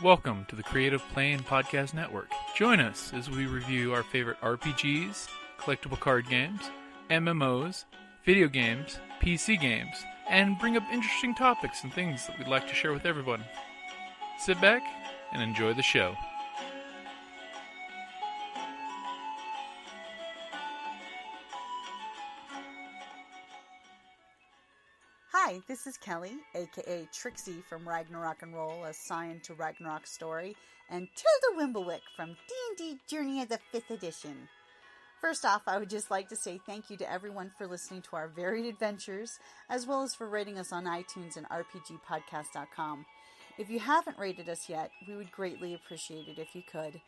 Welcome to the Creative Playing Podcast Network. Join us as we review our favorite RPGs, collectible card games, MMOs, video games, PC games, and bring up interesting topics and things that we'd like to share with everyone. Sit back and enjoy the show. Hi, this is Kelly, aka Trixie from Ragnarok and Roll, a Scion to Ragnarok story, and Tilda Wimblewick from D&D Journey of the 5th Edition. First off, I would just like to say thank you to everyone for listening to our varied adventures, as well as for rating us on iTunes and RPGpodcast.com. If you haven't rated us yet, we would greatly appreciate it if you could.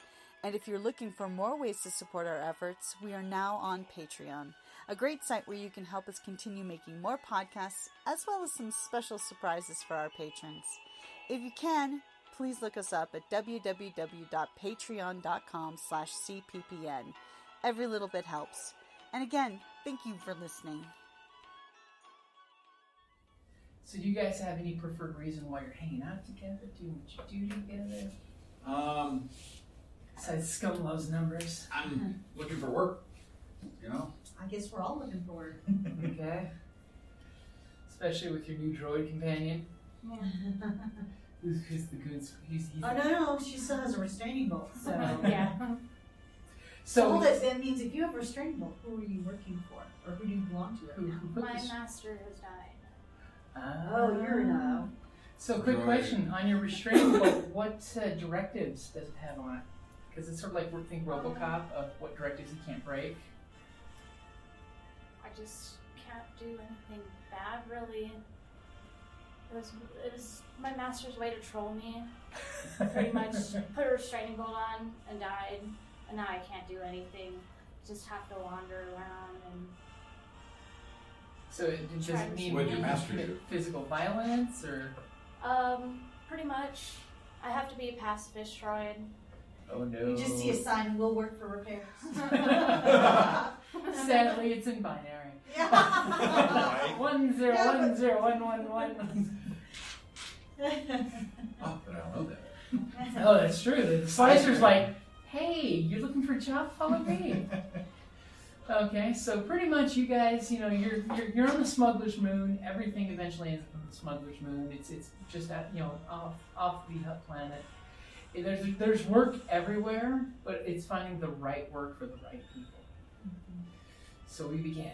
And if you're looking for more ways to support our efforts, we are now on Patreon, a great site where you can help us continue making more podcasts, as well as some special surprises for our patrons. If you can, please look us up at www.patreon.com/cppn. Every little bit helps. And again, thank you for listening. So do you guys have any preferred reason why you're hanging out together, doing what you do together? Besides Scum loves numbers. I'm looking for work, you know? I guess we're all looking for work. Okay. Especially with your new droid companion. Who's the good? He's Oh, no, she still has a restraining bolt, so. Yeah. So that means if you have a restraining bolt, who are you working for? Or who do you belong to? Who put My this? master has died. Oh, you're no. So quick question, on your restraining bolt, what directives does it have on it? Because it's sort of like, think RoboCop, of what directives you can't break. I just can't do anything bad, really. It was my master's way to troll me. Pretty much put a restraining bolt on and died, and now I can't do anything. Just have to wander around and. So does it mean What did your master do? Physical violence, or? Pretty much. I have to be a pacifist droid. Oh no. You just see a sign, we'll work for repairs. Sadly, it's in binary. Yeah. 10101111. Oh, but I don't know that. Oh, that's true. The Slicer's like, hey, you're looking for a job? Follow me. Okay, so pretty much you guys, you know, you're on the Smugglers moon. Everything eventually ends up on the Smugglers moon. It's just at, you know, off the hut planet. There's work everywhere, but it's finding the right work for the right people. Mm-hmm. So we began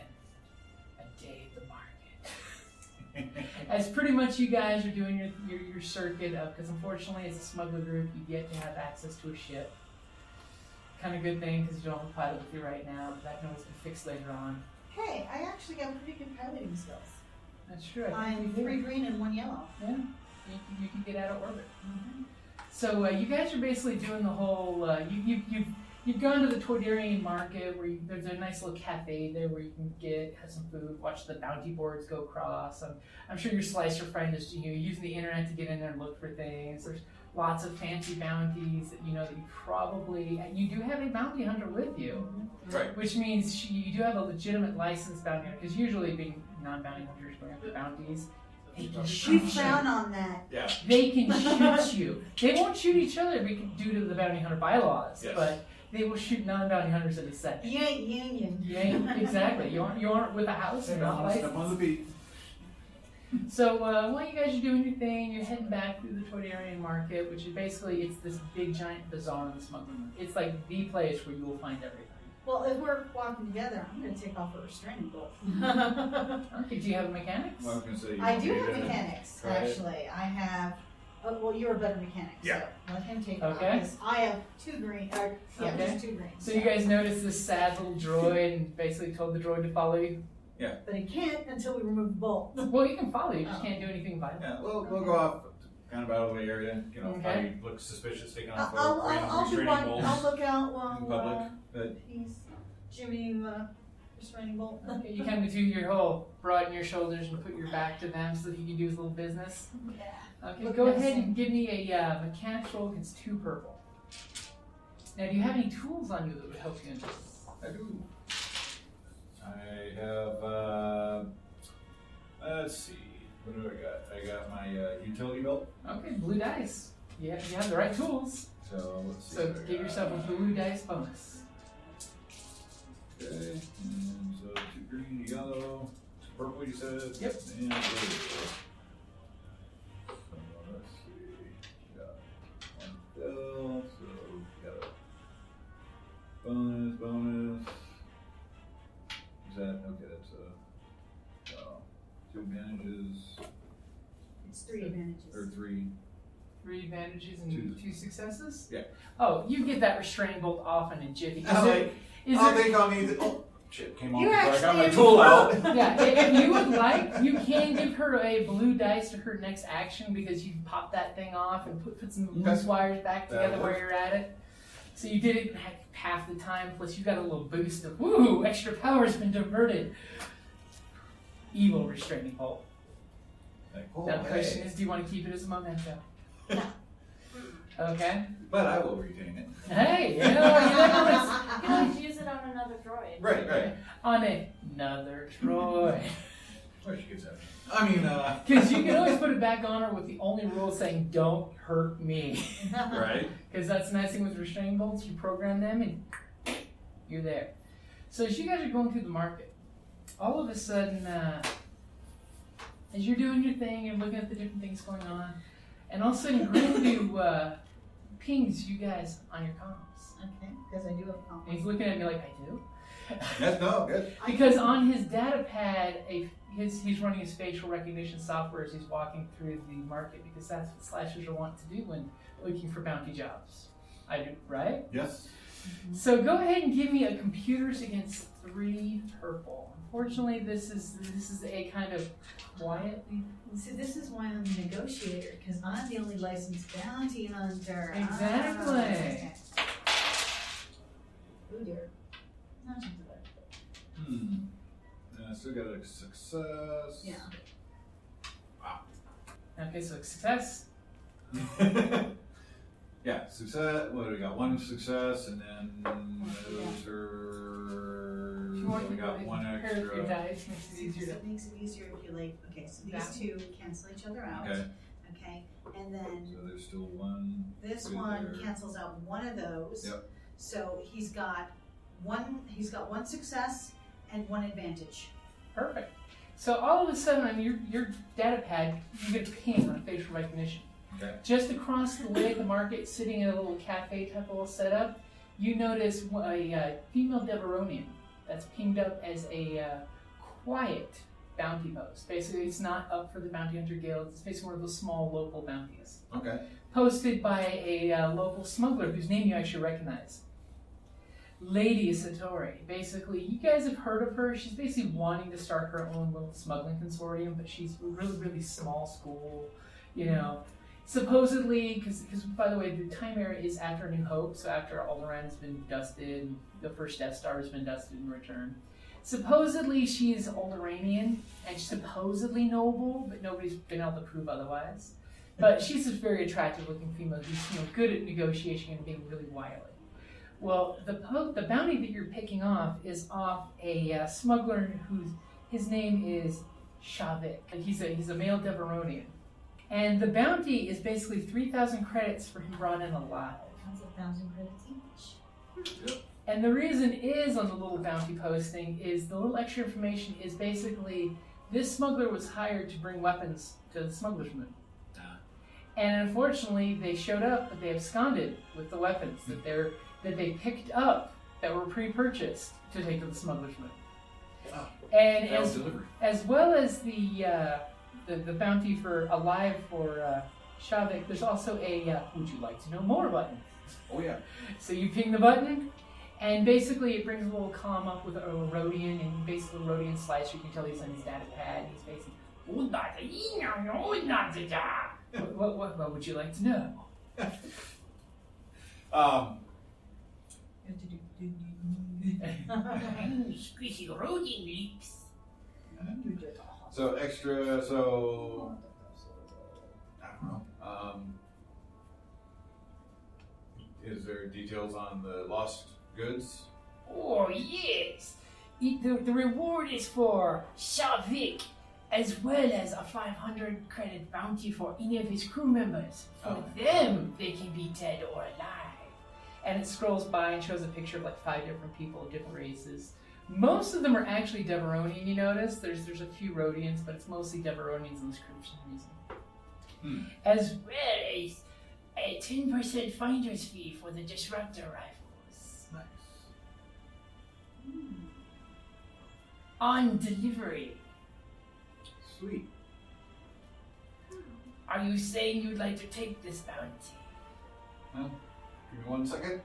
a day at the market. As pretty much you guys are doing your circuit of, because unfortunately as a smuggler group you get to have access to a ship. Kind of good thing because you don't have a pilot with you right now, but that can always be fixed later on. Hey, I actually got pretty good piloting skills. That's true. I'm 3 green and 1 yellow. Yeah, you can get out of orbit. Mm-hmm. So you guys are basically doing the whole. You've gone to the Toydarion market where there's a nice little cafe there where you can have some food, watch the bounty boards go across. I'm sure your Slicer friend is using the internet to get in there and look for things. There's lots of fancy bounties that that you probably. You do have a bounty hunter with you, Right. which means you do have a legitimate licensed bounty hunter. Because usually, being non-bounty hunters going after bounties. They can We shoot frown you. on that. Yeah. They can shoot you. They won't shoot each other due to the bounty hunter bylaws, Yes. but they will shoot non-bounty hunters in a second. You ain't union. Yeah, exactly. You aren't with a house. You're not Step on the licensed. beat. So while you guys are doing your thing, you're heading back through the Toydarion market, which is basically it's this big giant bazaar in the smuggling market. It's like the place where you will find everything. Well, if we're walking together, I'm going to take off a restraining bolt. Okay. Do you have mechanics? Well, I was going to say. I do you have need to mechanics, try it. actually. I have. Well, you're a better mechanic, Yeah. so let him take it Okay. off. 'Cause I have 2 green. Okay. Just 2 green. So you guys notice this sad little droid and basically told the droid to follow you. But he can't until we remove the bolt. Well, you can follow. You just can't do anything violent. Yeah, we'll go off kind of out of the way area. You know, Okay. probably look suspicious taking off a I'll random do restraining one. bolt I'll look out in while public. But he's jimmying the restraining bolt. Okay, you kind of do your whole broaden your shoulders and put your back to them so that you can do his little business. Yeah. Okay, Look go nice ahead and- and give me a mechanics roll against 2 purple. Now, do you have any tools on you that would help you in this? I do. I have, let's see, what do I got? I got my utility belt. Okay, blue dice. Yeah, you have the right tools. So let's see. So what I give got. yourself a blue dice bonus. Okay, and so 2 green, yellow, 2 purple, you said? Yep. And blue. So let's see. Got 1 fill, so we got a bonus. Is that, okay, that's 2 advantages, It's 3 advantages. or 3. 3 advantages and Two. 2 successes? Yeah. Oh, you get that restraining bolt off in a jiffy. Is Oh, there- is there- they call me the, oh, shit, came off You're before I got actually my in tool out. Yeah, if you would like, you can give her a blue dice to her next action because you popped that thing off and put some loose wires back That'll together where work. you're at it. So you did it in half the time, plus you got a little boost of, woo, extra power's been diverted. Evil restraining bolt. Like, oh, Now the question hey. is, do you want to keep it as a memento? No. Okay. But I will retain it. Hey, you know, You can always use it on another droid. Right. on another droid. Where she gets that? I mean, Because you can always put it back on her with the only rule saying, don't hurt me. right? Because that's the nice thing with restraining bolts. You program them and you're there. So as you guys are going through the market, all of a sudden, as you're doing your thing and looking at the different things going on, and all of a sudden Grindu pings you guys on your comms. Okay, because I do have And he's comms. looking at me like, I do? Yes, no, good. Because on his data pad, he's running his facial recognition software as he's walking through the market, because that's what slashers are wanting to do when looking for bounty jobs. I do, right? Yes. So go ahead and give me a computers against 3 purple. Unfortunately, this is a kind of quietly. So this is why I'm a negotiator, because I'm the only licensed bounty hunter. Exactly. Ah, okay. Oh dear. Not too bad. Still got a success. Yeah. Okay, so success. Yeah, success. What do we got? 1 success, and then those are. If you want, we got to 1 compare your extra. dice, makes it easier So to. it makes it easier if you like. Okay, so That- these 2 cancel each other out. Okay, Okay, and then so there's still 1. this Good one there. cancels out one of those. Yep. So he's got one success and 1 advantage. Perfect. So all of a sudden on your data pad, you get a ping on facial recognition. Okay. Just across the way at the market, sitting in a little cafe type of little setup, you notice a female Deveronian that's pinged up as a quiet bounty post. Basically, it's not up for the Bounty Hunter Guild. It's basically one of those small local bounties. Okay. Posted by a local smuggler whose name you actually recognize. Lady Satori. Basically, you guys have heard of her. She's basically wanting to start her own little smuggling consortium, but she's really, really small school, you know. Supposedly, because by the way, the time era is after New Hope, so after Alderaan has been dusted, the first Death Star has been dusted in return. Supposedly, she is Alderaanian and supposedly noble, but nobody's been able to prove otherwise. But she's a very attractive-looking female who's good at negotiation and being really wily. Well, the bounty that you're picking off is off a smuggler his name is Shavik. He's a male Deveronian. And the bounty is basically 3,000 credits for him brought in alive. That's 1,000 credits each. And the reason is on the little bounty posting is the little extra information is basically this smuggler was hired to bring weapons to the smuggler's moon. And unfortunately, they showed up, but they absconded with the weapons that they picked up that were pre-purchased to take to the smuggler's moon. Wow. And That was delivered. as well as the bounty for alive for Shavik, there's also a would you like to know more button. Oh yeah. So you ping the button, and basically it brings a little comm up with a Rodian, and basically Rodian Slicer, you can tell he's on his data pad, he's basically, what would you like to know? Squishy Rodian lips. So extra. So I don't know. Is there details on the lost goods? Oh yes, the reward is for Shavik as well as a 500 credit bounty for any of his crew members. For them, they can be dead or alive. And it scrolls by and shows a picture of like 5 different people of different races. Most of them are actually Deveronian, you notice. There's a few Rhodians, but it's mostly Deveronians in this group for some reason. As well as a 10% finder's fee for the disruptor rifles. Nice. On delivery. Sweet. Are you saying you'd like to take this bounty? Well, give me 1 second.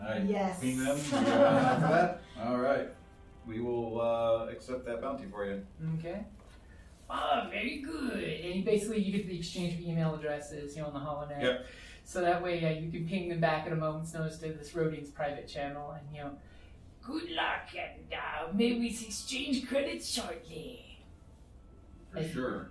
I Yes. ping them. You got enough for that? All right. We will accept that bounty for you. Okay. Ah, very good. And basically, you get the exchange of email addresses, on the holonet. Yep. So that way, you can ping them back at a moment's notice to this Rhodian's private channel, and good luck, and maybe we exchange credits shortly. For sure.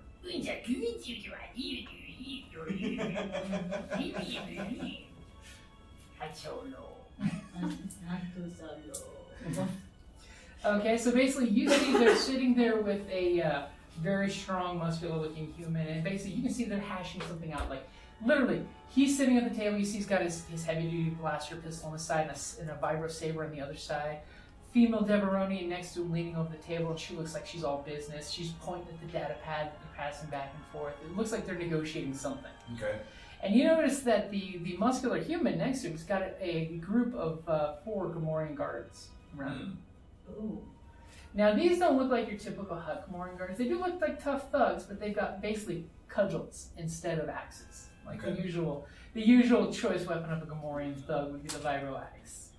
Okay, so basically you see they're sitting there with a very strong, muscular-looking human, and basically you can see they're hashing something out. Like, literally, he's sitting at the table, you see he's got his heavy-duty blaster pistol on the side and a vibro saber on the other side. Female Deveronian next to him leaning over the table, and she looks like she's all business. She's pointing at the data pad that they're passing back and forth. It looks like they're negotiating something. Okay. And you notice that the muscular human next to him has got a group of 4 Gamorrean guards around him. Ooh. Now, these don't look like your typical Hut Gamorrean guards. They do look like tough thugs, but they've got basically cudgels instead of axes. Like the usual choice weapon of a Gamorrean thug would be the vibro axe.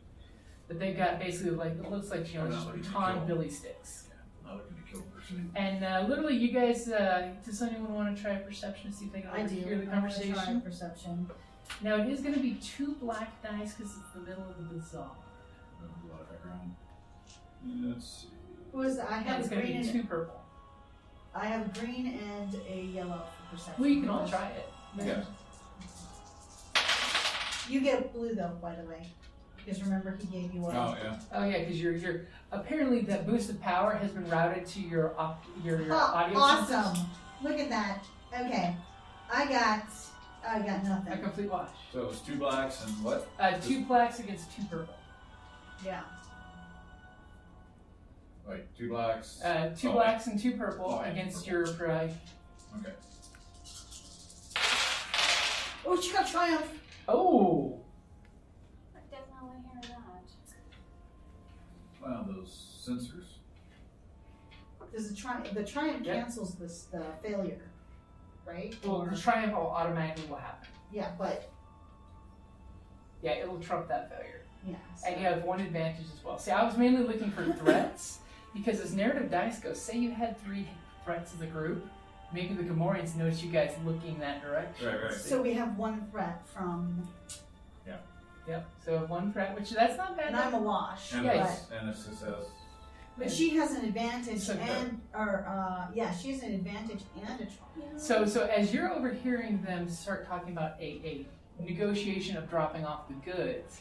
But they've got basically it looks like, just baton billy sticks. Yeah, not looking to kill a person. And literally, you guys, does anyone want to try perception to see if they can I do. overhear the I wanna conversation? try perception. Now, it is going to be 2 black dice because it's the middle of the bazaar. A lot of background. Let's see. What is that? I And have it's a going to green be and 2 purple. I have a green and a yellow for perception. Well, you can all try it. Yeah. You get blue though, by the way, because remember he gave you one. Oh, yeah. Oh yeah, because you're apparently that boost of power has been routed to your audio awesome! systems. Look at that. Okay, I got A nothing. complete wash. So it's 2 blacks and what? 2 blacks against 2 purple. Yeah. Wait, 2 blacks. 2 Oh, blacks and 2 purple Oh, yeah. against your pride. Okay. Oh, she got triumph. Oh. I definitely hear that. Well, those sensors. Does the triumph Yep. cancels the failure, right? Well, the triumph automatically will happen. Yeah, but Yeah, it'll trump that failure. yeah. And you have 1 advantage as well. See, I was mainly looking for threats because as narrative dice goes, say you had 3 threats as a group, maybe the Gamorreans notice you guys looking that direction. Right. So we have 1 threat from, Yep. So 1 threat, which that's not bad. and I'm a wash, And, Yeah, and a success. but she has an advantage So good. she has an advantage and a triumph. So as you're overhearing them start talking about a negotiation of dropping off the goods,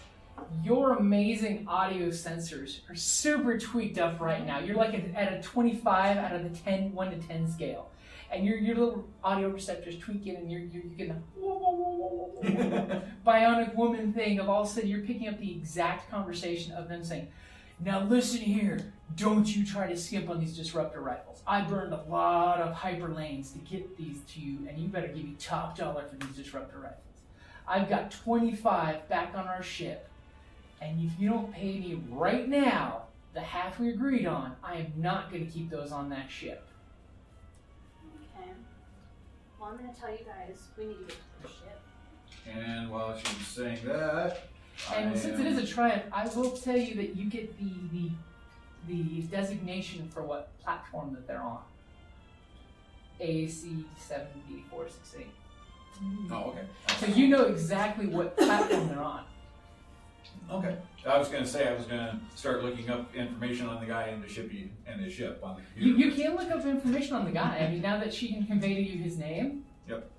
your amazing audio sensors are super tweaked up right now. You're like at a 25 out of the 1 to 10 scale. And your little audio receptors tweaking, and you're getting a bionic woman thing of all of a sudden you're picking up the exact conversation of them saying, "Now listen here, don't you try to skimp on these disruptor rifles. I burned a lot of hyper lanes to get these to you, and you better give me top dollar for these disruptor rifles. I've got 25 back on our ship, and if you don't pay me right now, the half we agreed on, I am not going to keep those on that ship." Okay. Well, I'm gonna tell you guys, we need to get to the ship. And while she was saying that, And since it is a triumph, I will tell you that you get the designation for what platform that they're on. AAC 7B468. Oh, okay. So you know exactly what platform they're on. Okay. I was going to start looking up information on the guy in the ship on the computer. You can look up information on the guy. I mean, now that she can convey to you his name. Yep.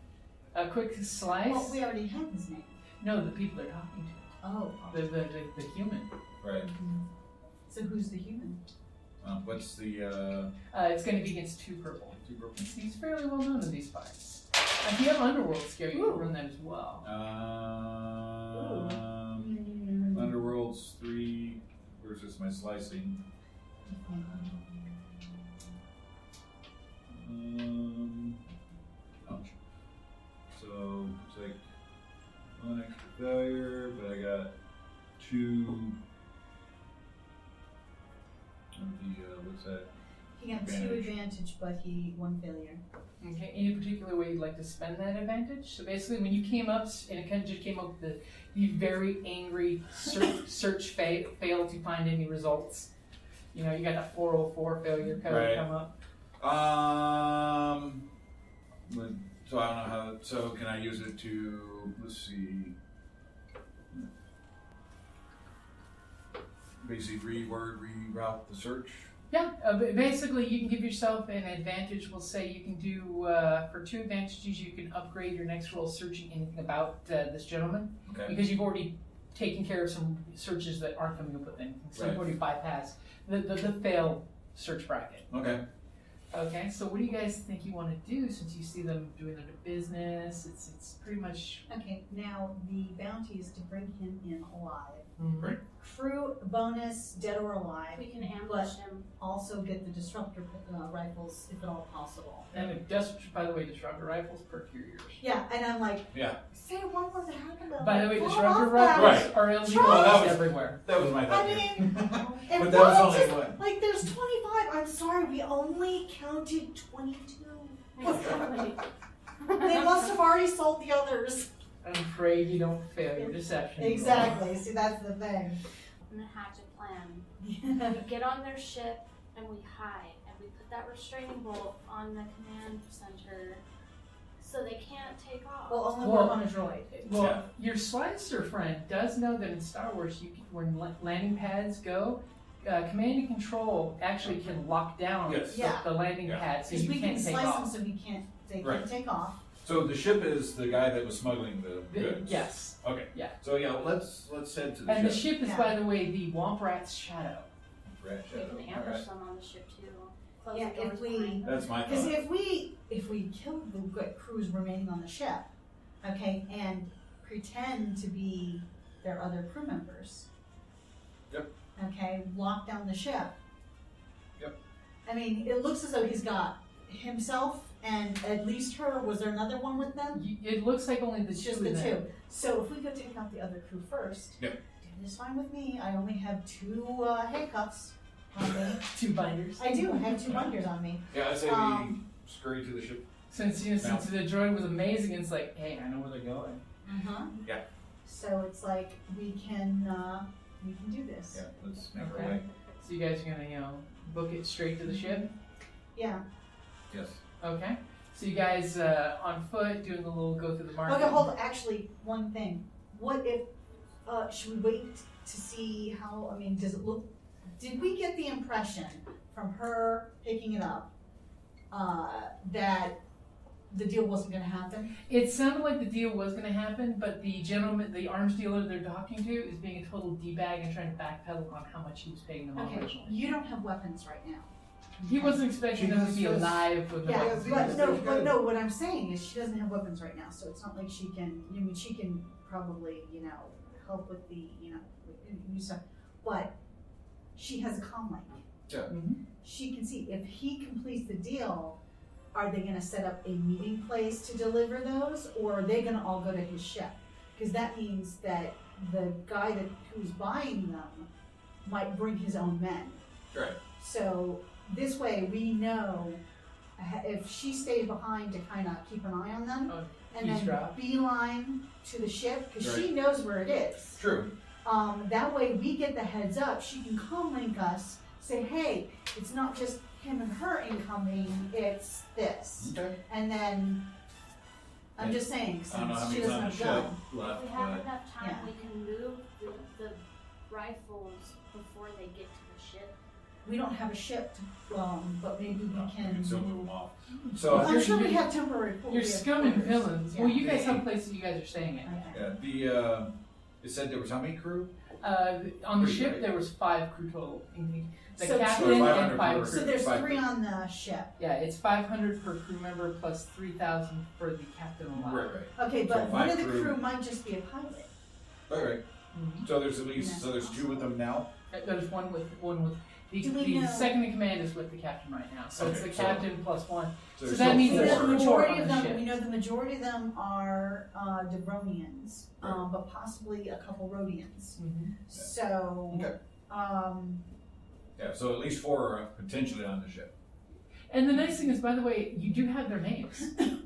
A quick slice. Well, we already have his name. No, the people they're talking to. Oh. The human. Right. So who's the human? What's the It's going to be against 2 purple. 2 purple? He's fairly well known in these fights. If you have Underworld skill, you can run that as well. Underworld's 3 versus my slicing. Ouch. So take 1 extra failure, but I got 2. What's that? He got 2 advantage, but he 1 failure. Okay, any particular way you'd like to spend that advantage? So basically, when you came up, and it kind of just came up with the very angry search fail to find any results. You know, you got that 404 failure code Right. come up. So I don't know how. So can I use it to? Let's see. Basically, reroute the search. Yeah, basically you can give yourself an advantage. We'll say you can do, for 2 advantages, you can upgrade your next roll searching anything about this gentleman. Okay. Because you've already taken care of some searches that aren't coming up with anything. So you've already bypassed the fail search bracket. Okay. Okay, so what do you guys think you want to do since you see them doing their business? It's pretty much... Okay, now the bounty is to bring him in alive. Right. Crew bonus, dead or alive. We can ambush him. Also get the disruptor rifles if at all possible. And by the way, disruptor rifles perk your ears. Yeah, and I'm like, Yeah. say what was happening? By the way, Fall disruptor off that. rifles are illegal Well, everywhere. That was my thought. I mean, and But that was only just, what? like there's 25. I'm sorry, we only counted 22. Exactly. They must have already sold the others. I'm afraid you don't fail your deception. Exactly. See, that's the thing. And the hatch a plan. We get on their ship and we hide and we put that restraining bolt on the command center so they can't take off. Well, only Well, work on a droid. Well, Yeah. your Slicer friend does know that in Star Wars, when landing pads go, command and control actually can lock down Yes. the landing Yeah. pad so Because you we can can't take slice them off. so they Right. can't take off. So the ship is the guy that was smuggling the goods. Yes. Okay. Yeah. So yeah, let's head to the And ship. the ship is, Yeah. by the way, the Womp Rat's shadow. Rat We shadow. can All ambush right. them on the ship too. Close Yeah, the doors if we- behind them. That's my Because thought. if we kill the crews remaining on the ship, okay, and pretend to be their other crew members. Yep. Okay, lock down the ship. Yep. I mean, it looks as though he's got himself and at least her. Was there another one with them? It looks like only the It's two just in the there. 2. So if we could take out the other crew first. Yep. Dude, it's fine with me. I only have 2 handcuffs on me. 2 binders. I do. I have 2 binders on me. Yeah, I say we scurry to the ship. Since the droid was amazing, it's like, hey, I know where they're going. Yeah. So it's like we can do this. Yeah, let's make our Okay. way. So you guys are gonna, book it straight to the ship? Yeah. Yes. Okay. So you guys on foot doing the little go through the market. Okay, hold on. Actually, one thing. What if should we wait to see how? I mean, does it look? Did we get the impression from her picking it up that the deal wasn't going to happen? It sounded like the deal was going to happen, but the gentleman, the arms dealer they're talking to, is being a total d-bag and trying to backpedal on how much he was paying them Okay, originally. you don't have weapons right now. He wasn't expecting them to be alive when the Yeah, weapons but no. What I'm saying is she doesn't have weapons right now, so it's not like she can. I mean, she can probably help with the new stuff, but she has a comm link. Yeah. Mhm. She can see if he completes the deal. Are they going to set up a meeting place to deliver those, or are they going to all go to his ship? Because that means that the guy who's buying them might bring his own men. Right. So this way we know if she stays behind to kind of keep an eye on them, Oh, and then eavesdrop. beeline to the ship because she Right. knows where it is. True. That way we get the heads up. She can comm link us, say, hey, it's not just him and her incoming, it's this. Okay. And then, I'm just saying, I don't know how since she many's doesn't on the have a ship gun. left, If we have but enough time, yeah. we can move the rifles before they get to the ship. We don't have a ship, but maybe we we can can still move move. them off. So I'm you're- sure we you're- have temporary. You're scum and villains. Yeah. Well, you guys have places you guys are staying at. Okay. yeah, it said there was how many crew? On the ship, there was 5 crew total. The So captain two- and 5 per- crew. So there's 5 3 on the ship. Yeah, it's 500 per crew member plus 3,000 for the captain alone. Right. Okay, So but one 5 of the crew. crew might just be a pilot. All right. Mhm. So there's at least there's 2 with them now. There's one with the, Do we the know- second in command is with the captain right now. So it's Okay, the so- captain plus 1. So there's that still means We there's know 4. the majority on of the them. ship. We know the majority of them are Devronians, Right. but possibly a couple Rhodians. Mhm. So, Okay. um, Yeah. So at least 4 are potentially on the ship. And the nice thing is, by the way, you do have their names.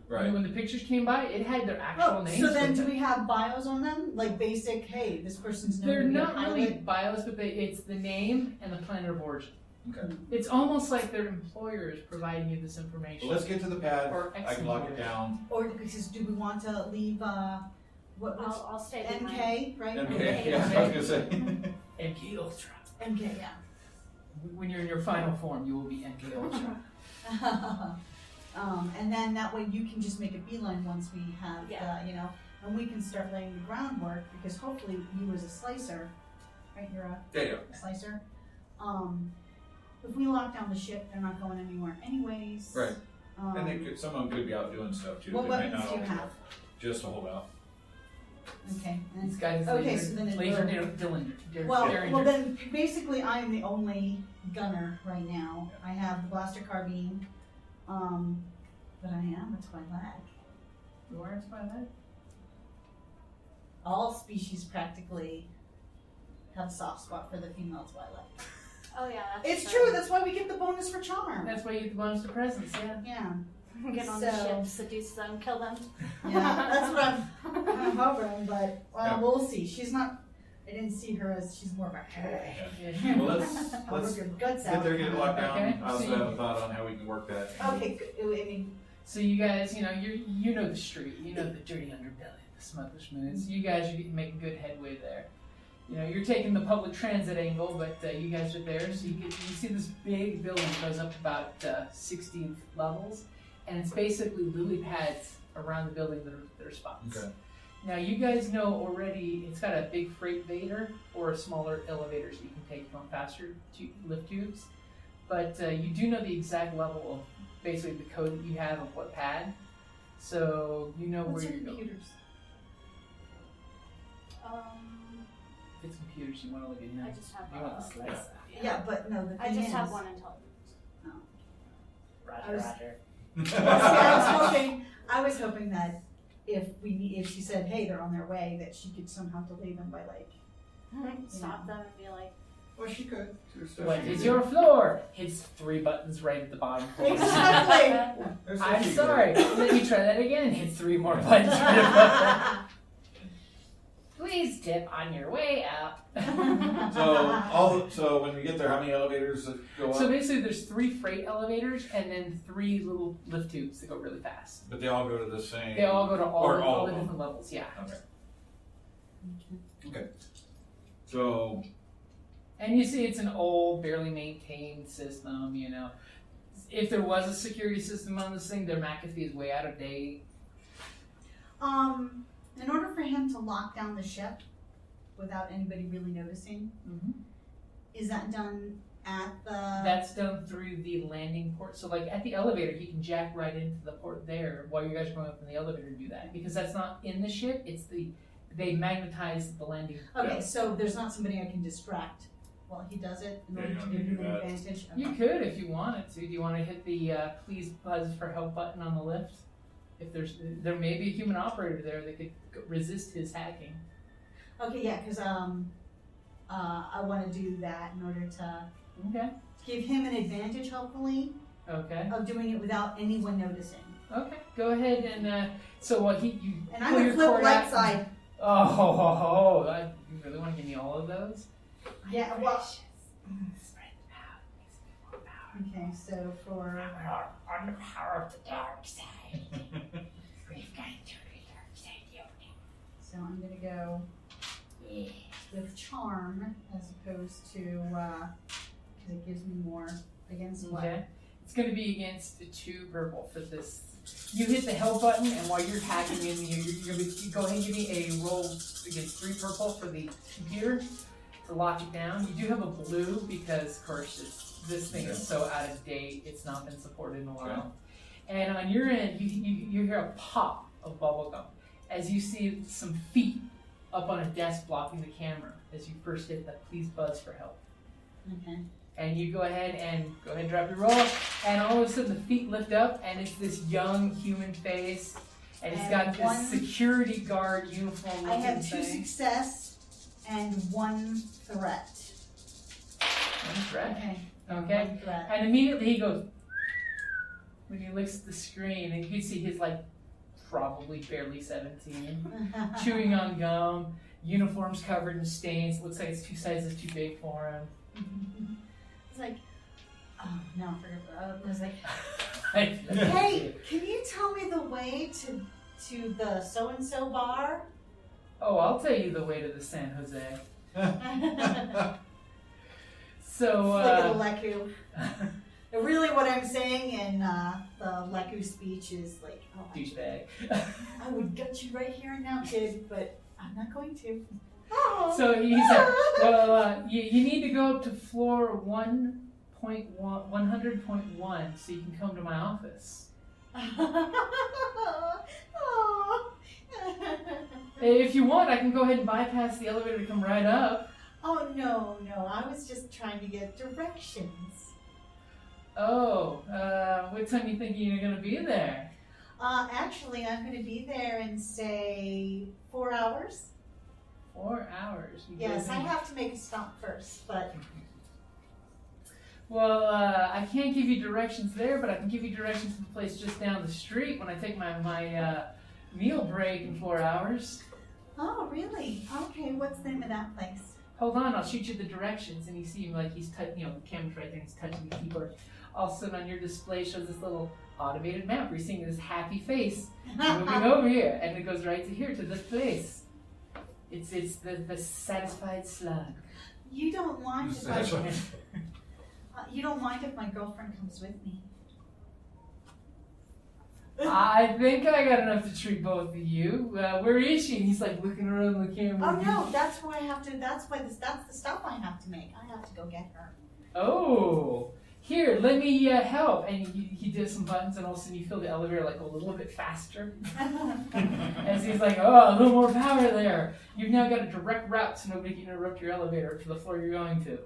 Right. When the pictures came by, it had their actual names. so then with do them. we have bios on them? Like basic, hey, this person's known They're to be a not really pilot. bios, but it's the name and the planet of origin. Okay. It's almost like their employer is providing you this information. Well, let's get to the pad. Or I can lock it down. Or because do we want to leave, what was, I'll stay behind. MK, right? Okay. Yeah. I was gonna say. MK Ultra. MK, yeah. When you're in your final form, you will be MK Ultra. And then that way you can just make a beeline once we have, Yeah. and we can start laying the groundwork because hopefully you as a slicer, right, you're a Yeah. slicer. If we lock down the ship, they're not going anywhere anyways. Right. And some of them could be out doing stuff too. What They might weapons not do you all- have? Just to hold out. Okay. These guys Okay, so then it laser will- Derringer. Well, then basically I am the only gunner right now. I have the blaster carbine, but I am a Twi'lek. You are inspired by that? All species practically have a soft spot for the female Twi'lek. Oh yeah, that's It's true. That's why we get the bonus for charm. That's why you get the bonus to presence, yeah. Yeah, Get on So- the ship, seduce them, kill them. yeah. That's what I'm kind of hoping, but Yeah. we'll see. She's not. I didn't see her as she's more of a hair. Yeah. Well, let's I'll rip your guts out. get there, get it locked down. Okay. I also So have you- a thought on how we can work that. Okay, good. I mean, So you guys, you know the street, you know the dirty underbelly, the Smugglers Moon. So you guys are making good headway there. You're taking the public transit angle, but you guys are there. So you see this big building that goes up about 60 levels, and it's basically lily pads around the building that are spots. Okay. Now you guys know already it's got a big freight vader or smaller elevators that you can take on faster lift tubes, but you do know the exact level of basically the code that you have of what pad, so you know what's where your you're going. computers? If it's computers, you want to look at now. I just have You want the slice. Yeah, but no, the I thing just have is- one intelligence. I was- Roger. Well, see, I was hoping that if she said, hey, they're on their way, that she could somehow delay them by like. Stop them and be like, Well, she could. What is your floor? Hits 3 buttons right at the bottom. Exactly. There's I'm she could. sorry. Let me try that again. Hit 3 more buttons right above. Please tip on your way out. So when we get there, how many elevators go up? So basically, there's 3 freight elevators and then 3 little lift tubes that go really fast. But they all go to the same. They all go to Or all all of the them. different levels. Yeah. Okay. So And you see, it's an old, barely maintained system. If there was a security system on this thing, their McAfee is way out of date. In order for him to lock down the ship without anybody really noticing, is that done at the? That's done through the landing port. So, like at the elevator, he can jack right into the port there while you guys are going up in the elevator to do that because that's not in the ship. It's they magnetize the landing. Okay, Yeah. so there's not somebody I can distract while he does it in Yeah, order you to don't give need him to an do that. advantage. You could if you wanted to. Do you want to hit the please buzz for help button on the lift? If there may be a human operator there that could resist his hacking. Okay, yeah, because I want to do that in order to Okay. give him an advantage, hopefully, Okay. of doing it without anyone noticing. Okay. Go ahead and so what you And pull I'm gonna your flip cord right out- side. Oh, you really want to give me all of those? Yeah, well, Spread the power. Makes me more power. okay, so for On the power of the dark side. We've got to the dark side, so I'm gonna go Yeah. with charm as opposed to because it gives me more against what? Okay. It's going to be against the 2 purple for this. You hit the help button, and while you're hacking in, you're going to go ahead and give me a roll against 3 purple for the computer. to lock it down. You do have a blue because, of course, this thing is so out of date. It's not been supported in a while. And on your end, you hear a pop of bubblegum as you see some feet up on a desk blocking the camera as you first hit the please buzz for help. Okay. And you go ahead and drop your roll, and all of a sudden the feet lift up, and it's this young human face, and it's got this security guard uniform. I have 2 success and 1 threat. One threat. Okay. Okay. 1 threat. And immediately he goes, when he looks at the screen, and you can see he's like probably barely 17, chewing on gum, uniform's covered in stains, looks like it's 2 sizes too big for him. It's like, oh no, I forgot. I was like, Hey, can you tell me the way to the so and so bar? oh, I'll tell you the way to the San Jose. So, Flick of the Leku. Really, what I'm saying in the Leku speech is like, oh, douchebag. I would gut you right here and now, kid, but I'm not going to. Oh. So he said, well, you need to go up to floor 100.1 so you can come to my office. If you want, I can go ahead and bypass the elevator to come right up. Oh, no, I was just trying to get directions. Oh, what time are you thinking you're going to be there? Actually, I'm going to be there in, say, 4 hours. 4 hours. Yes, I have to make a stop first, but... Well, I can't give you directions there, but I can give you directions to the place just down the street when I take my meal break in 4 hours. Oh, really? Okay, what's the name of that place? Hold on, I'll shoot you the directions. And you see him like he's the camera's right there, he's touching the keyboard. All of a sudden on your display shows this little automated map where you're seeing this happy face moving over here, and it goes right to here, to this place. It's the satisfied slug. You don't mind if you don't mind if my girlfriend comes with me? I think I got enough to treat both of you. Where is she? And he's like looking around the camera. Oh no, that's why I have to. That's the stop I have to make. I have to go get her. Oh, here, let me help. And he does some buttons, and all of a sudden you feel the elevator like a little bit faster. As he's like, oh, a little more power there. You've now got a direct route so nobody can interrupt your elevator to the floor you're going to.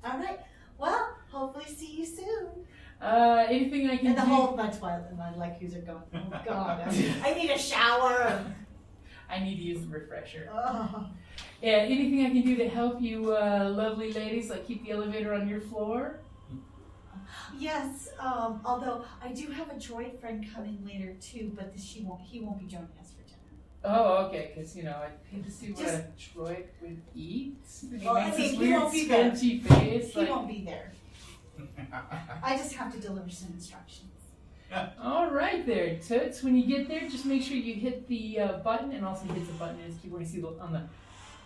All right. Well, hopefully see you soon. Anything I can and the do? whole my Twilight and my Lekus are going. Oh God, I need a shower. I need to use the refresher. Oh. Yeah, anything I can do to help you, lovely ladies, like keep the elevator on your floor? Yes. Although I do have a droid friend coming later too, but he won't be joining us for dinner. Oh, okay. Because I hate to see what a droid would eat. Well, makes this he weird won't be there. squinty face. He won't be there. I just have to deliver some instructions. All right there, Toots. When you get there, just make sure you hit the button, and also hit the button in his keyboard. You see on the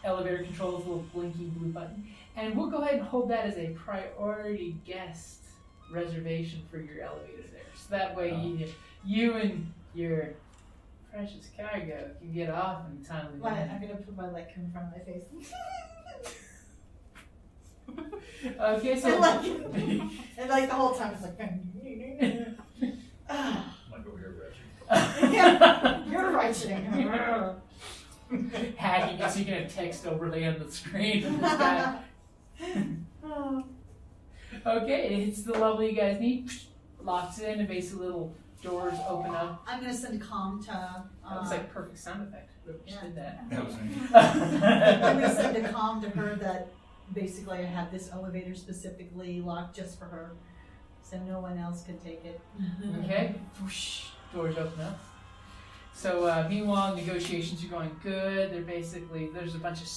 elevator controls, a little blinking blue button. And we'll go ahead and hold that as a priority guest reservation for your elevator there. So that way you and your precious cargo can get off in a timely manner. I'm going to put my leg in front of my face. Okay, so... and like the whole time it's like... Like over here, yeah, you're right, Shane. Hacking, so you can have text overlay on the screen from this guy. Okay, it hits the level you guys need, locks in, and basically little doors open up. I'm going to send a comm to... That was like perfect sound effect. Whoever just did that. That was me. I'm going to send a comm to her that basically I have this elevator specifically locked just for her, so no one else can take it. Okay, whoosh, doors open up. So meanwhile, negotiations are going good. There's a bunch of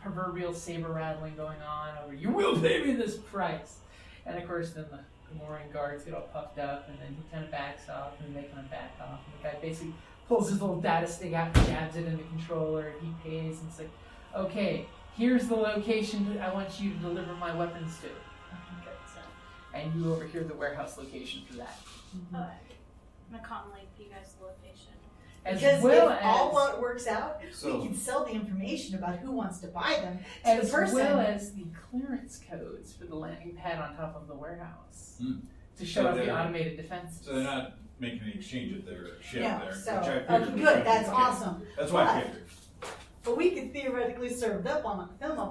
proverbial saber rattling going on over, you will pay me this price. And of course then the Gamorrean guards get all puffed up, and then he kind of backs off, and they kind of back off. And the guy basically pulls his little data stick out and jabs it in the controller, and he pays, and it's like, okay, here's the location that I want you to deliver my weapons to. Okay, so. And you overhear the warehouse location for that. I'm gonna calmly you guys the location. As Because well if as all works out, So- we can sell the information about who wants to buy them to as the person. well as the clearance codes for the landing pad on top of the warehouse to show So off the they're- automated defenses. So they're not making the exchange at their ship No, there. so, which I okay, figured was good, that's okay. awesome. That's why I But- figured. But we could theoretically serve them up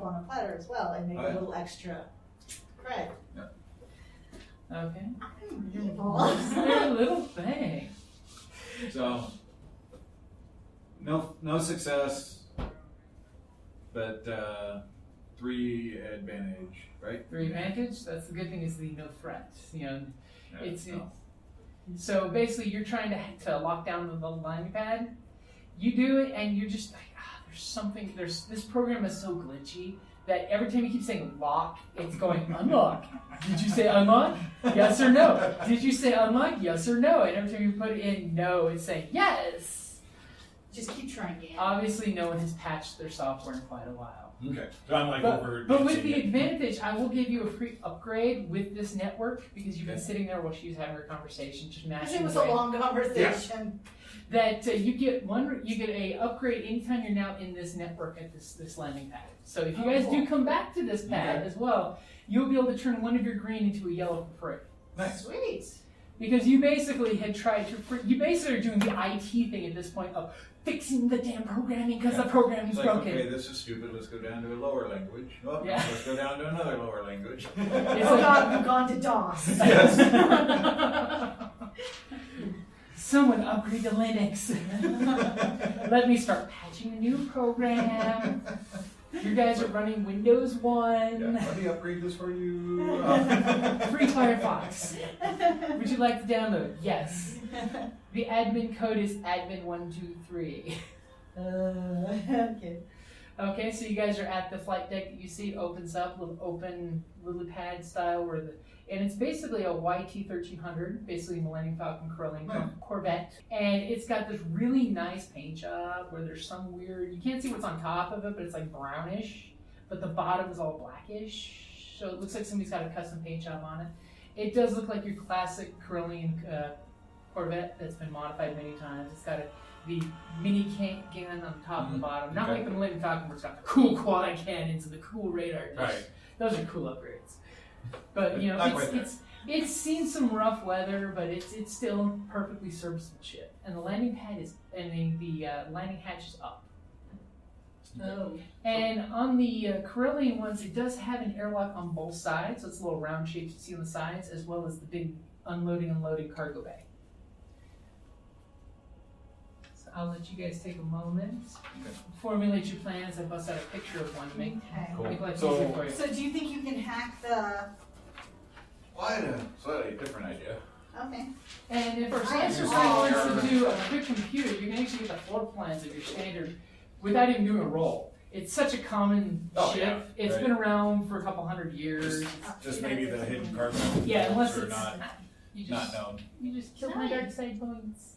on a platter as well and make Oh, a yeah. little extra cred. Okay. Balls. They're a little thing. So, no success, but 3 advantage, right? 3 advantage. That's the good thing is the no threat. You know, Yeah, it's no. so basically you're trying to lock down the landing pad. You do it and you're just like, there's something. This program is so glitchy that every time you keep saying lock, it's going unlock. Did you say unlock? Yes or no? Did you say unlock? Yes or no? And every time you put in no, it's saying yes. Just keep trying again. Obviously, no one has patched their software in quite a while. Okay. So I'm like over. But with the advantage, I will give you a free upgrade with this network because you've been Okay. sitting there while she was having her conversation, just Because mashing it was away. a long conversation. That you get a upgrade anytime you're now in this network at this landing pad. So if you guys do come back to this pad Okay. as well, you'll be able to turn one of your green into a yellow for free. Nice. Sweet. Because you basically had tried to, you basically are doing the IT thing at this point of fixing the damn programming because the programming's It's like, broken. okay, this is stupid. Let's go down to a lower language. Oh, Yeah. Let's go down to another lower language. It's Oh like- God, we've gone to DOS. Yes. Someone upgrade to Linux. Let me start patching a new program. You guys are running Windows 1. Yeah, let me upgrade this for you. Free Firefox. Would you like to download? Yes. The admin code is admin123. Okay. Okay, so you guys are at the flight deck that you see. It opens up, little open lily pad style, and it's basically a YT-1300, basically Millennium Falcon curling Corvette, and it's got this really nice paint job where there's some weird. You can't see what's on top of it, but it's like brownish, but the bottom is all blackish, so it looks like somebody's got a custom paint job on it. It does look like your classic Corellian Corvette that's been modified many times. It's got the mini cannon on top and the bottom. Not like the Millennium Falcon where it's got the cool quad cannons and the cool radar dish. Right. Those are cool upgrades. But you know, Not quite it's seen some rough weather, but it's still perfectly serviceable ship. And the landing pad is, and the landing hatch is up. Oh. And on the Corellian ones, it does have an airlock on both sides, so it's a little round shape you see on the sides, as well as the big unloading and loading cargo bay. So I'll let you guys take a moment, formulate your plans. I bust out a picture of one to make Okay. life So- easier for you. So do you think you can hack the? Well, I had a slightly different idea. Okay. And if our I science understand. wants to do a quick computer, you can actually get the floor plans of your standard without even doing a roll. It's such a common Oh, ship. yeah, It's right. been around for a couple hundred years. Just maybe the hidden cargo. Yeah, unless are it's not you not just known. you just killed my dark side points.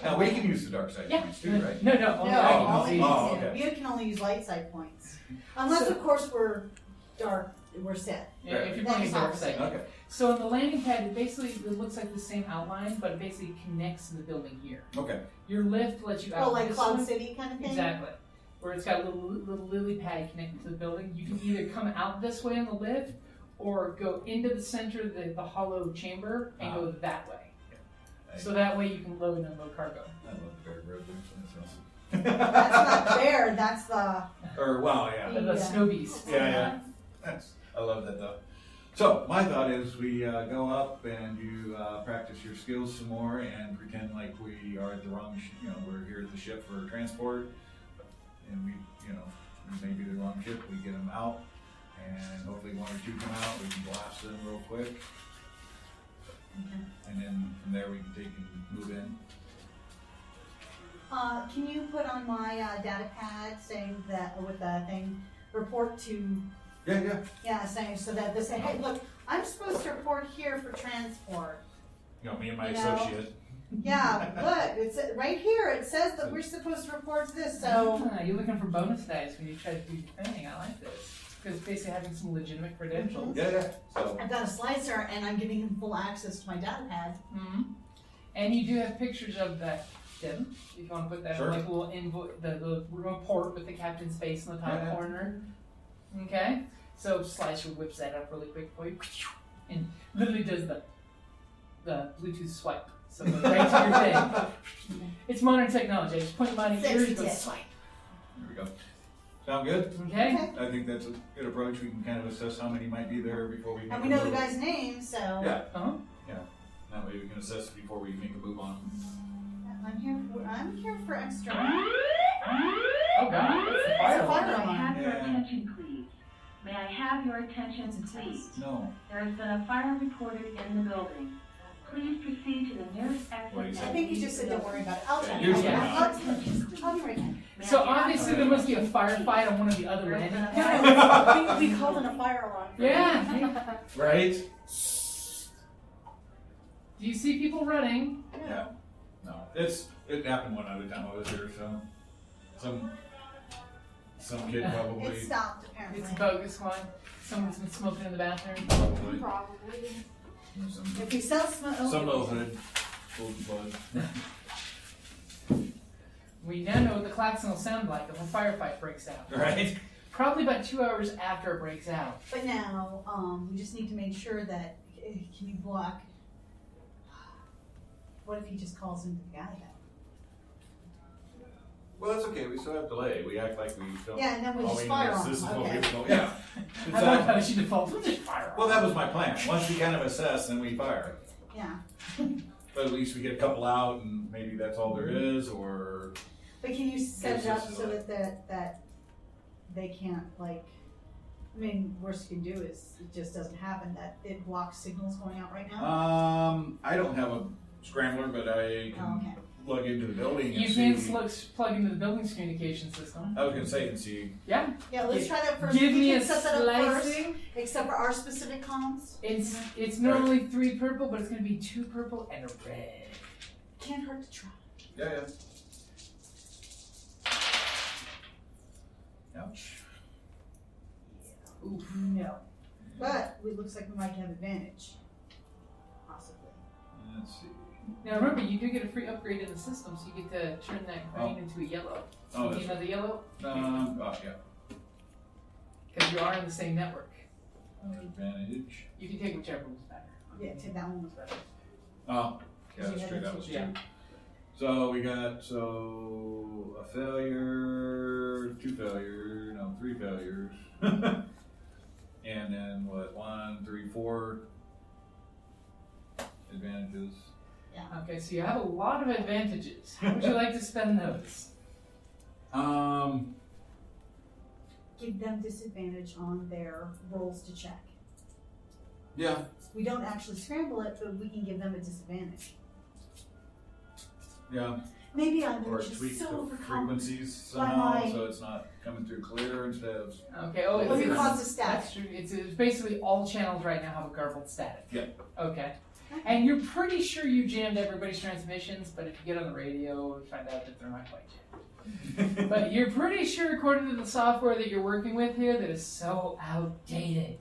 Now we can use the dark side Yeah. points too, right? No, only No, I can only see. Oh, yeah, okay. we can only use light side points, unless So- of course we're dark. We're set. Yeah, if you're playing a dark side. Okay. So on the landing pad, it looks like the same outline, but it basically connects to the building here. Okay. Your lift lets you out. Oh, like this Cloud one. City kind of thing. Exactly. Where it's got a little lily pad connected to the building. You can either come out this way on the lift or go into the center of the hollow chamber and go that way. So that way you can load and unload cargo. I love the Bear Grylls. That's not fair. That's the. Or well, yeah. The snow beast. Yeah. I love that though. So my thought is we go up and you practice your skills some more and pretend like we are at the wrong, we're here at the ship for transport, and we may be the wrong ship. We get them out, and hopefully one or two come out. We can blast them real quick, and then from there we can take and move in. Can you put on my data pad saying that with the thing report to? Yeah. Saying so that they say, hey, look, I'm supposed to report here for transport. Me and my You know? associate. Yeah, look, it's right here. It says that we're supposed to report this. So You're looking for bonus dice when you try to do your thing. I like this. Because basically having some legitimate credentials. Yeah. So I've got a slicer, and I'm giving him full access to my data pad. Mhm. And you do have pictures of them, if you want to put that Sure. in like a little the report with the captain's face in the top Yeah. corner. Okay? So Slicer whips that up really quick for you. And literally does the Bluetooth swipe. So it goes right to your thing. It's modern technology. I just point mine at yours, it goes swipe. There we go. Sound good? Okay? I think that's a good approach. We can kind of assess how many might be there before we make And a we know the move. guy's name, so. Yeah. Uh-huh. That way we can assess before we make a move on them. I'm here for extra. Oh god, that's the fire It's a fire alarm. alarm. May I have your Yeah. attention, please? May I have your attention, It's a please? test. No. There has been a fire reported in the building. Please proceed to the nearest exit. What do you say? I think he just said don't worry about it. I'll tell Yeah, you. usually I'll be right back. May So I have obviously your there must be a attention, firefight on one of the other There's been a landing fire pads. We called in a fire alarm. Yeah. Right? Do you see people running? Yeah. No. It happened one other time I was here, so some kid It probably stopped apparently. It's a bogus one. Someone's been smoking in the bathroom. probably Probably. If he sells smoke, some little hood pulled the plug. We now know what the klaxon will sound like if a firefight breaks out. Right? Probably about 2 hours after it breaks out. but now we just need to make sure that can you block? What if he just calls into the guy though? Well, that's okay. We still have delay. We act like we don't. Yeah, and then we all just we fire know is on this him. is what we Okay. know. Yeah. I love how Exactly. she defaults. We'll just fire Well, that was my plan. Once we kind of assess, then we fire. Yeah. But at least we get a couple out, and maybe that's all there is, or But can you set Gives it up us so a- that they can't like? I mean, worst you can do is it just doesn't happen. That it blocks signals going out right now. I don't have a scrambler, but I can Oh, okay. plug into the building and You see. can plug into the building's communication system. I was gonna say and see. Yeah. Yeah, let's try that first. Give We me can a set that up first, slicing. except for our specific comms. It's normally 3 purple, but it's going to be 2 purple and a red. Can't hurt to try. Yeah. Ouch. Oof. No. But it looks like we might have advantage. Possibly. Let's see. Now remember, you do get a free upgrade in the system, so you get to turn that green into a yellow. Oh, Do that's you know the yellow? yeah. Because you are in the same network. Advantage. You can take whichever was better. Yeah, that one was better. Oh, yeah, You that's had true. the That was two. two. Yeah. So we got a failure, 2 failures, no, 3 failures, and then what? 1, 3, 4 advantages. Okay, so you have a lot of advantages. How would you like to spend those? Give them disadvantage on their rolls to check. Yeah. We don't actually scramble it, but we can give them a disadvantage. Yeah. Maybe I Or mentioned tweak the silver frequencies by somehow, my- so it's not coming through clear instead of. Okay, oh, Well, it's, it causes static. that's true. It's basically all channels right now have a garbled static. Yeah. Okay. And you're pretty sure you jammed everybody's transmissions, but if you get on the radio, you find out that they're not quite jammed. But you're pretty sure, according to the software that you're working with here, that is so outdated.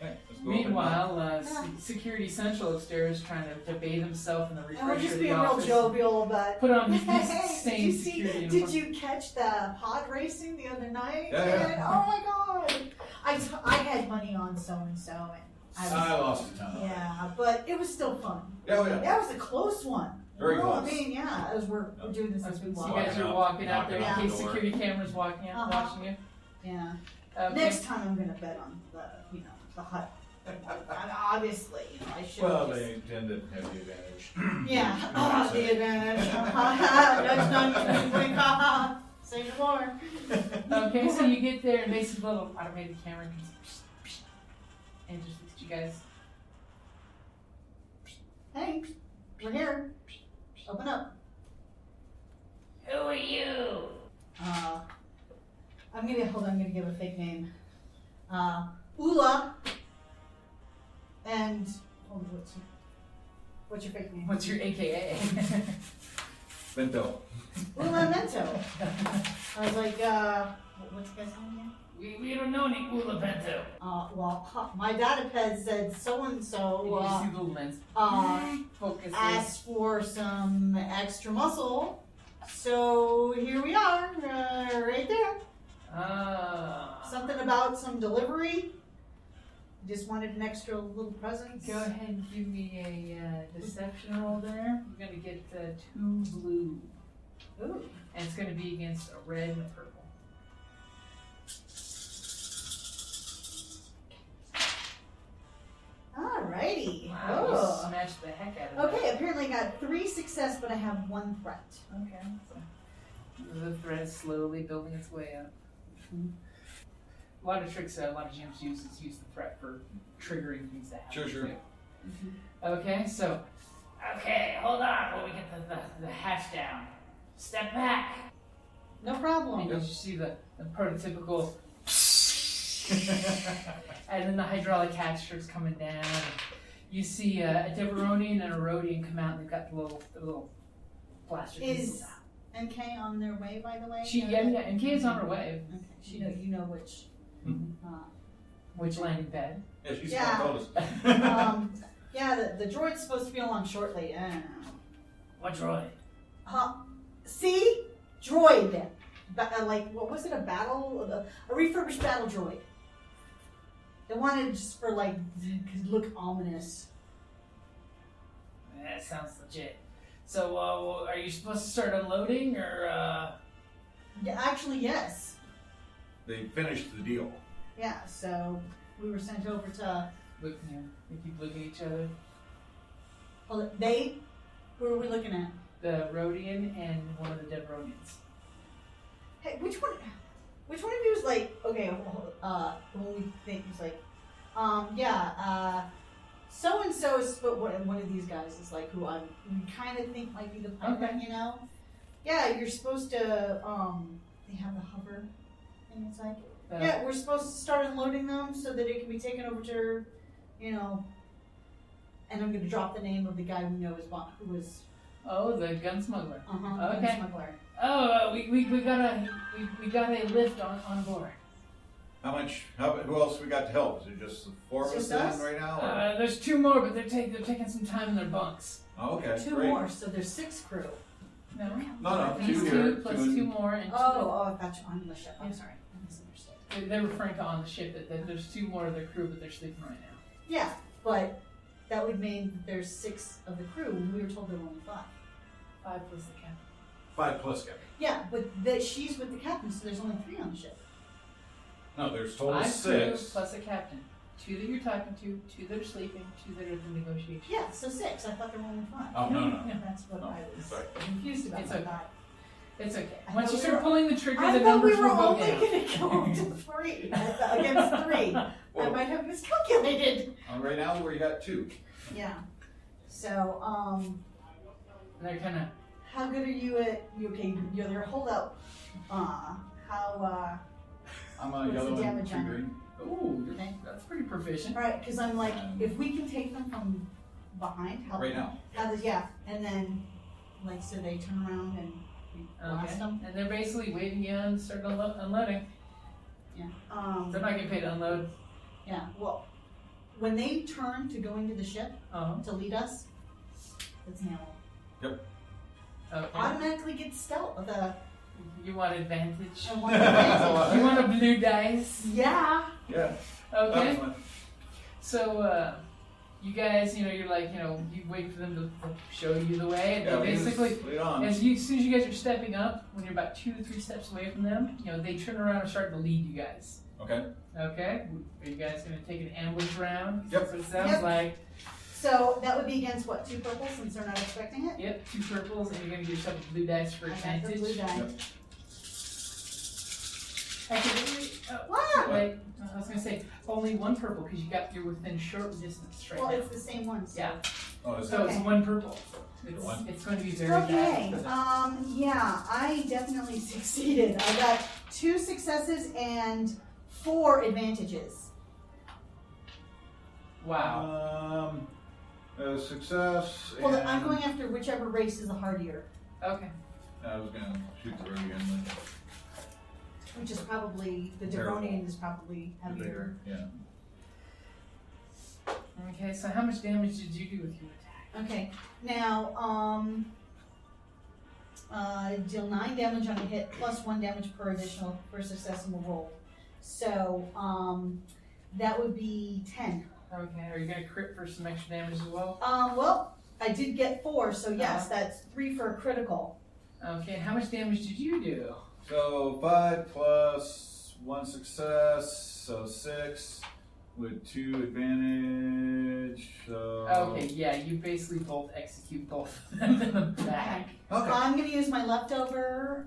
Okay, let's go up and Meanwhile, Security Central upstairs trying to bathe himself in the And we're refresher just of the being real office. jovial, but Put on his Hey, same did you security did uniform. you catch the pod racing the other night? Yeah, yeah. And, oh my god! I had money on so and so, and I lost a ton. yeah, but it was still fun. Oh, yeah. That was a close one. Very No, close. I mean, yeah, as we're doing this as we So walk. you guys are Walking walking out, out there in knocking case on the door. security cameras walking out, Uh-huh. watching you. Yeah. Okay. Next time I'm gonna bet on the hut. Obviously, I should. Well, they tend to have the advantage. Yeah, the advantage. Nudge, nudge, wink, ha ha. Say no more. Okay, so you get there and basically a little automated camera comes and just looks at you guys. Hey, we're here. Open up. Who are you? I'm gonna give a fake name. Ula. And what's your fake name? What's your AKA? Bento. Ula Mento. I was like, What's the guy's name again? We don't know any Ulapento. My datapad said so and You so see the lens. Focus asked for some extra muscle, so here we are, right there. Something about some delivery. Just wanted an extra little present. Go ahead and give me a deception roll there. You're going to get 2 blue. Ooh. And it's going to be against a red and a purple. Alrighty. Wow, Oh. you smashed the heck out of Okay, apparently I got 3 success, but I have 1 threat. that. Okay. So the threat is slowly building its way up. A lot of tricks a lot of GMs use the threat for triggering things to happen. Sure. too. Okay, so, hold on while we get the hash down. Step back. No problem. And you see the prototypical and then the hydraulic hatch starts coming down. You see a Deveronian and a Rhodian come out and they've got the little blaster pistols Is out. MK on their way, by the way? MK is on her way. Okay, you know which. Which landing pad? Yeah, she's Yeah. told us. The droid's supposed to be along shortly. What droid? See? Droid. What was it? A refurbished battle droid. They wanted just for to look ominous. That sounds legit. So, are you supposed to start unloading, or? Yeah, actually, yes. They finished the deal. Yeah, so we were sent over to. We keep looking at each other. Who are we looking at? The Rhodian and one of the Deveronians. Hey, which one of you is like, okay, the one we think is like, so and so is, but one of these guys is like who we kind of think might be the pilot, Okay. you know? Yeah, you're supposed to, they have the hover thing, it's like, yeah, we're supposed to start unloading them so that it can be taken over to, and I'm going to drop the name of the guy we know who was. Oh, the gun smuggler. Okay. Smuggler. Oh, we got a lift on board. Who else we got to help? Is it just the 4 of us Just in us? right now? Or? There's 2 more, but they're taking some time in their bunks. Oh, okay, 2 great. more, so there's 6 crew. No, No, these 2 2 here. plus 2 2 more and 2. Oh, I got you on the ship. I'm Yeah. sorry. I misunderstood. They're referring to on the ship that there's 2 more of their crew, but they're sleeping right now. Yeah, but that would mean that there's 6 of the crew. We were told there were only 5. 5 plus the captain. 5 plus captain. Yeah, but she's with the captain, so there's only 3 on the ship. No, there's total 5 crew 6. plus a captain. 2 that you're talking to, 2 that are sleeping, 2 that are at the negotiation. Yeah, so 6. I thought there were only 5. Oh, no. Yeah. That's what I was Sorry. confused about. It's I okay. thought- It's okay. I Once thought you we start were- pulling the trigger, I the thought we numbers were will go only down. going to go to 3 against 3. I Well, might have miscalculated. right now we got 2. Yeah. So, And they're kind of. how good are you at? Okay, you're their holdout. How? I'm What's yellow the and damage 2 on it? green. Ooh, Okay. that's pretty proficient. All right, because I'm like, if we can take them from behind, help Right them. Yeah, and then, so they turn around and we blast Okay. them. And they're basically waiting you on to start unloading. Yeah. They're not getting paid to unload. Yeah. Well, when they turn to go into the ship Oh. to lead us, it's Hamill. Okay. Automatically gets stealth. You want advantage? I want advantage. You want a blue dice? Yeah. Yeah. Okay. That's fine. So, you guys, you're like, you wait for them to show you the way, and Yeah, they basically, lead on. as soon as you guys are stepping up, when you're about 2 to 3 steps away from them, they turn around and start to lead you guys. Okay. Okay? Are you guys going to take an ambush round? Yep. That's what it sounds Yep. like. So that would be against what? 2 purples since they're not expecting it. Yep, 2 purples, and you're going to give yourself a blue dice for I got the advantage. blue die. Yep. Actually, Wow. wait, I was going to say, only 1 purple, because you're within short distance right Well, now. it's the same ones. Yeah, Oh, is so that? it's 1 purple. One. It's going to be very Okay. bad. Yeah, I definitely succeeded. I got 2 successes and 4 advantages. Wow. Success. Well, and I'm going after whichever race is the hardier. Okay. I was gonna shoot the road again. which is probably, the Terrible. Devronian is probably heavier. Bigger, yeah. Okay, so how much damage did you do with your attack? Okay, now, deal 9 damage on a hit, plus 1 damage per additional per successful roll. So, that would be 10. Okay, are you gonna crit for some extra damage as well? Well, I did get 4, so yes, that's 3 for a critical. Okay, how much damage did you do? So 5 plus 1 success, so 6 with 2 advantage. So Okay, yeah, you basically both execute both of them in the back. Okay. I'm going to use my leftover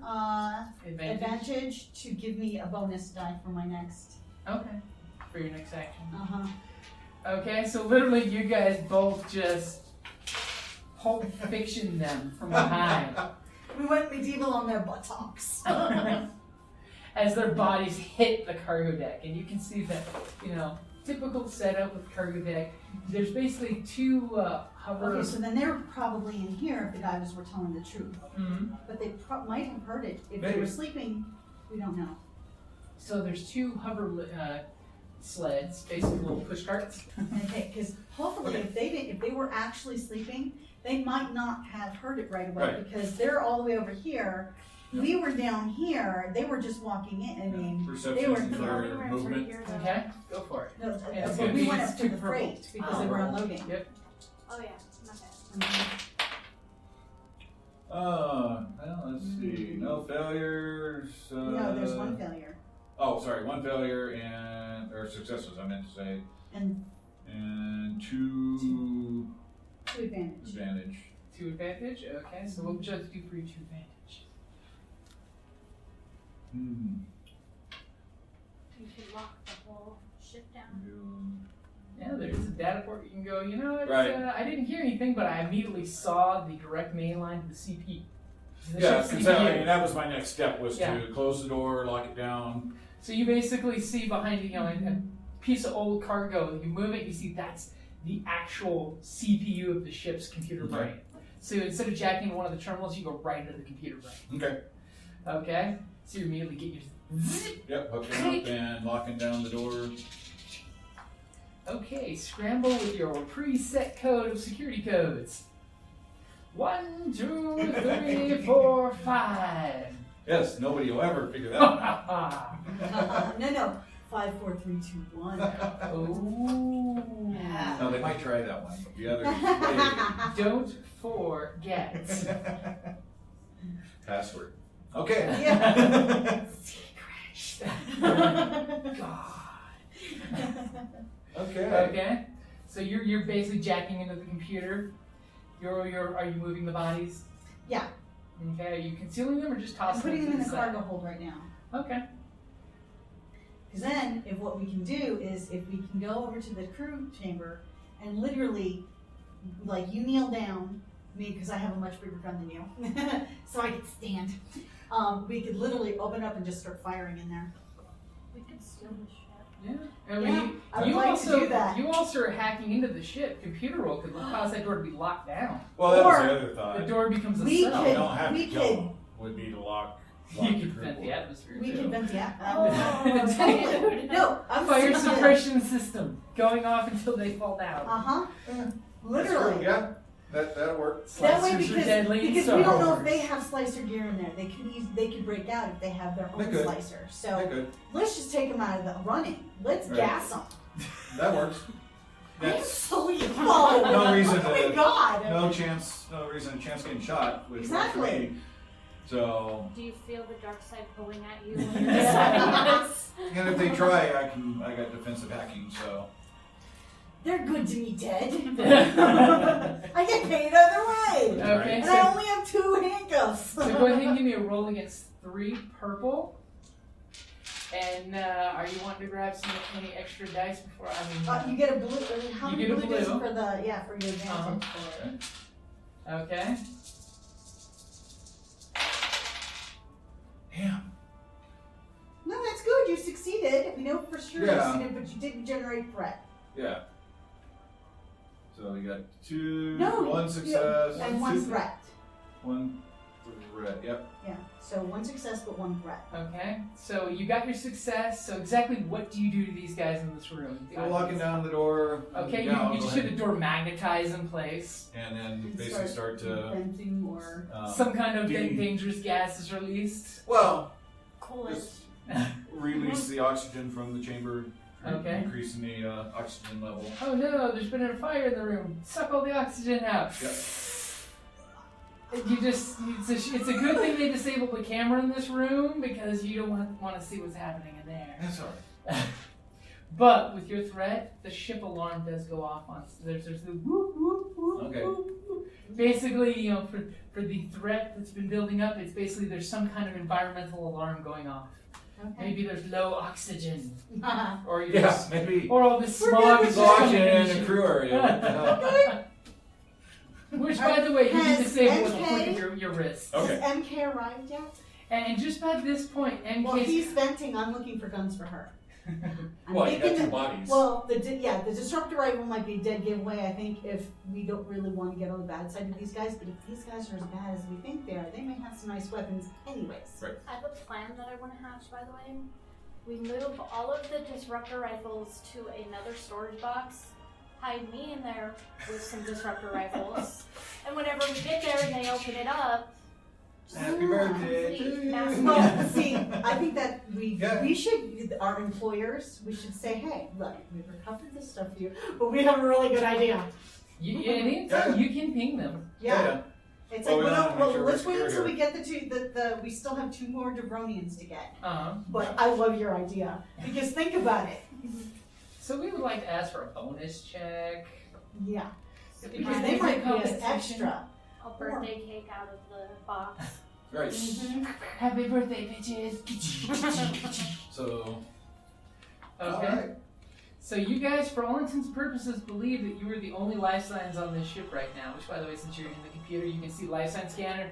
Advantage? advantage to give me a bonus die for my next. Okay, for your next action. Uh-huh. Okay, so literally you guys both just Pulp Fiction them from behind. We went medieval on their buttocks. As their bodies hit the cargo deck. And you can see that, typical setup with cargo deck. There's basically 2 hover... Okay, so then they're probably in here if the guys were telling the truth. Mhm. But they might have heard it. If they Maybe. were sleeping, we don't know. So there's 2 hover sleds, basically little push carts. Okay, because hopefully if they were actually sleeping, they might not have heard it right away Right. because they're all the way over here. Yeah. We were down here. They were just walking in. I mean, they were. Perception The building for rooms right movement. here, though. Okay, go for it. No, Yeah, it's but gonna we be went up to too the purple. freight because they were unloading. Yep. Oh yeah, not bad. Mhm. Well, let's see. No failures. No, there's 1 failure. Oh, sorry, 1 failure or successes. I meant to say, And and 2 2 advantage. advantage. 2 advantage? Okay, so what would you like to do for your 2 advantage? You could lock the whole ship down. Yeah, there's a data port you can go, it's, Right. I didn't hear anything, but I immediately saw the direct main line to the CP. The Yeah, ship's because CPU. that was my next step, was Yeah. to close the door, lock it down. So you basically see behind you, a piece of old cargo. You move it, you see that's the actual CPU of the ship's computer Okay. brain. So instead of jacking into one of the terminals, you go right into the computer brain. Okay. Okay? So you immediately get your zip. Yep, hooking up and locking down the door. Okay, scramble with your preset code of security codes. 1, 2, 3, 4, 5. Yes, nobody will ever figure that out. No. 5, 4, 3, 2, 1. Oh. No, they might try that one. The other Don't forget. password. Okay. Yeah. God. Okay. Okay. So you're basically jacking into the computer. Are you moving the bodies? Yeah. Okay. Are you concealing them or just I'm tossing putting them in to the side? cargo hold right now. Okay. Because then, if what we can do is, if we can go over to the crew chamber and literally, like, you kneel down, me, because I have a much bigger gun than you, so I can stand. We could literally open up and just start firing in there. We could steal the ship. Yeah. I Yeah, mean, I would you like to also do that. you also are hacking into the ship. Computer roll could cause that door to be locked down. Well, that was Or the other thought. The door becomes a We cell. We don't have We to kill. Would be to lock You the can crew vent the board. atmosphere We too. can vent the Oh, dude. No, I'm Fire serious. suppression system going off until they fall down. Uh-huh. That's Literally. true, yeah, that'll work. That way, Slicers are deadly in because Star we don't know if Wars. they have slicer gear in there. They could break out if they have their They own could. slicer. Okay, So good. let's just take them out of the running. Let's Right. gas them. That works. I'm That's so evil. no reason Oh my to, god. no reason to chance getting shot, which works for Exactly. me. So, Do you feel the dark side pulling at you when you're deciding this? and if they try, I got defensive hacking, so. They're good to me, Ted. I get paid either way. Okay, And so, I only have 2 handcuffs. so go ahead and give me a roll against 3 purple. And are you wanting to grab any extra dice before You get a blue. How You many get a blue dice blue. for your advantage? Okay. Damn. No, that's good. You succeeded. We know for sure Yeah. you succeeded, but you didn't generate threat. Yeah. So we got 2, No, 1 success. And 1 2 threat. 1. Threat, yep. Yeah. So 1 success, but 1 threat. Okay, so you got your success. So exactly what do you do to these guys in this room? We're locking down the door. Okay, Yeah, I'll you go just hear ahead. the door magnetize in place. And then basically start to. venting or Some kind of de- dangerous gas is released. Well, Coolest. just release the oxygen from the chamber. Okay. Increasing the oxygen level. Oh no, there's been a fire in the room. Suck all the oxygen out. Yep. It's a good thing they disabled the camera in this room because you don't want to see what's happening in there. That's alright. But with your threat, the ship alarm does go off on. There's the whoop whoop whoop. Okay. Whoop. Basically, for the threat that's been building up, it's basically there's some kind of environmental alarm going off. okay. Maybe there's low oxygen, or you Yeah, just, maybe. or all this We're smog good is with just Oxygen coming in the the ship. crew area. What the hell? Which, by the way, you can Has disable with a MK flick of your wrist. Okay. Has MK arrived yet? And just by this point, MK. Well, he's venting. I'm looking for guns for her. I'm Well, you got thinking 2 bodies. Well, the disruptor rifle might be a dead giveaway. I think if we don't really want to get on the bad side of these guys, but if these guys are as bad as we think they are, they may have some nice weapons anyways. Right. I have a plan that I want to hatch, by the way. We move all of the disruptor rifles to another storage box, hide me in there with some disruptor rifles, and whenever we get there and they open it up, Happy birthday to complete you. mass- Well, see, I think that Yeah. we should, our employers, we should say, hey, look, we've recovered this stuff here, but we have a really good idea. Anytime you can ping them. Yeah. It's Well, like, we well, wanna make sure let's we're wait until secure we get the we still have 2 more Debronians to get. But I love your idea. Because think about it. So we would like to ask for a bonus check. Yeah. If we Because can they make might a be us competition. extra. a birthday cake out of the box. Right. Mm-hmm. Happy birthday, bitches. So. Okay. Alright. So you guys, for all intents and purposes, believe that you are the only life signs on this ship right now. Which, by the way, since you're in the computer, you can see life sign scanner.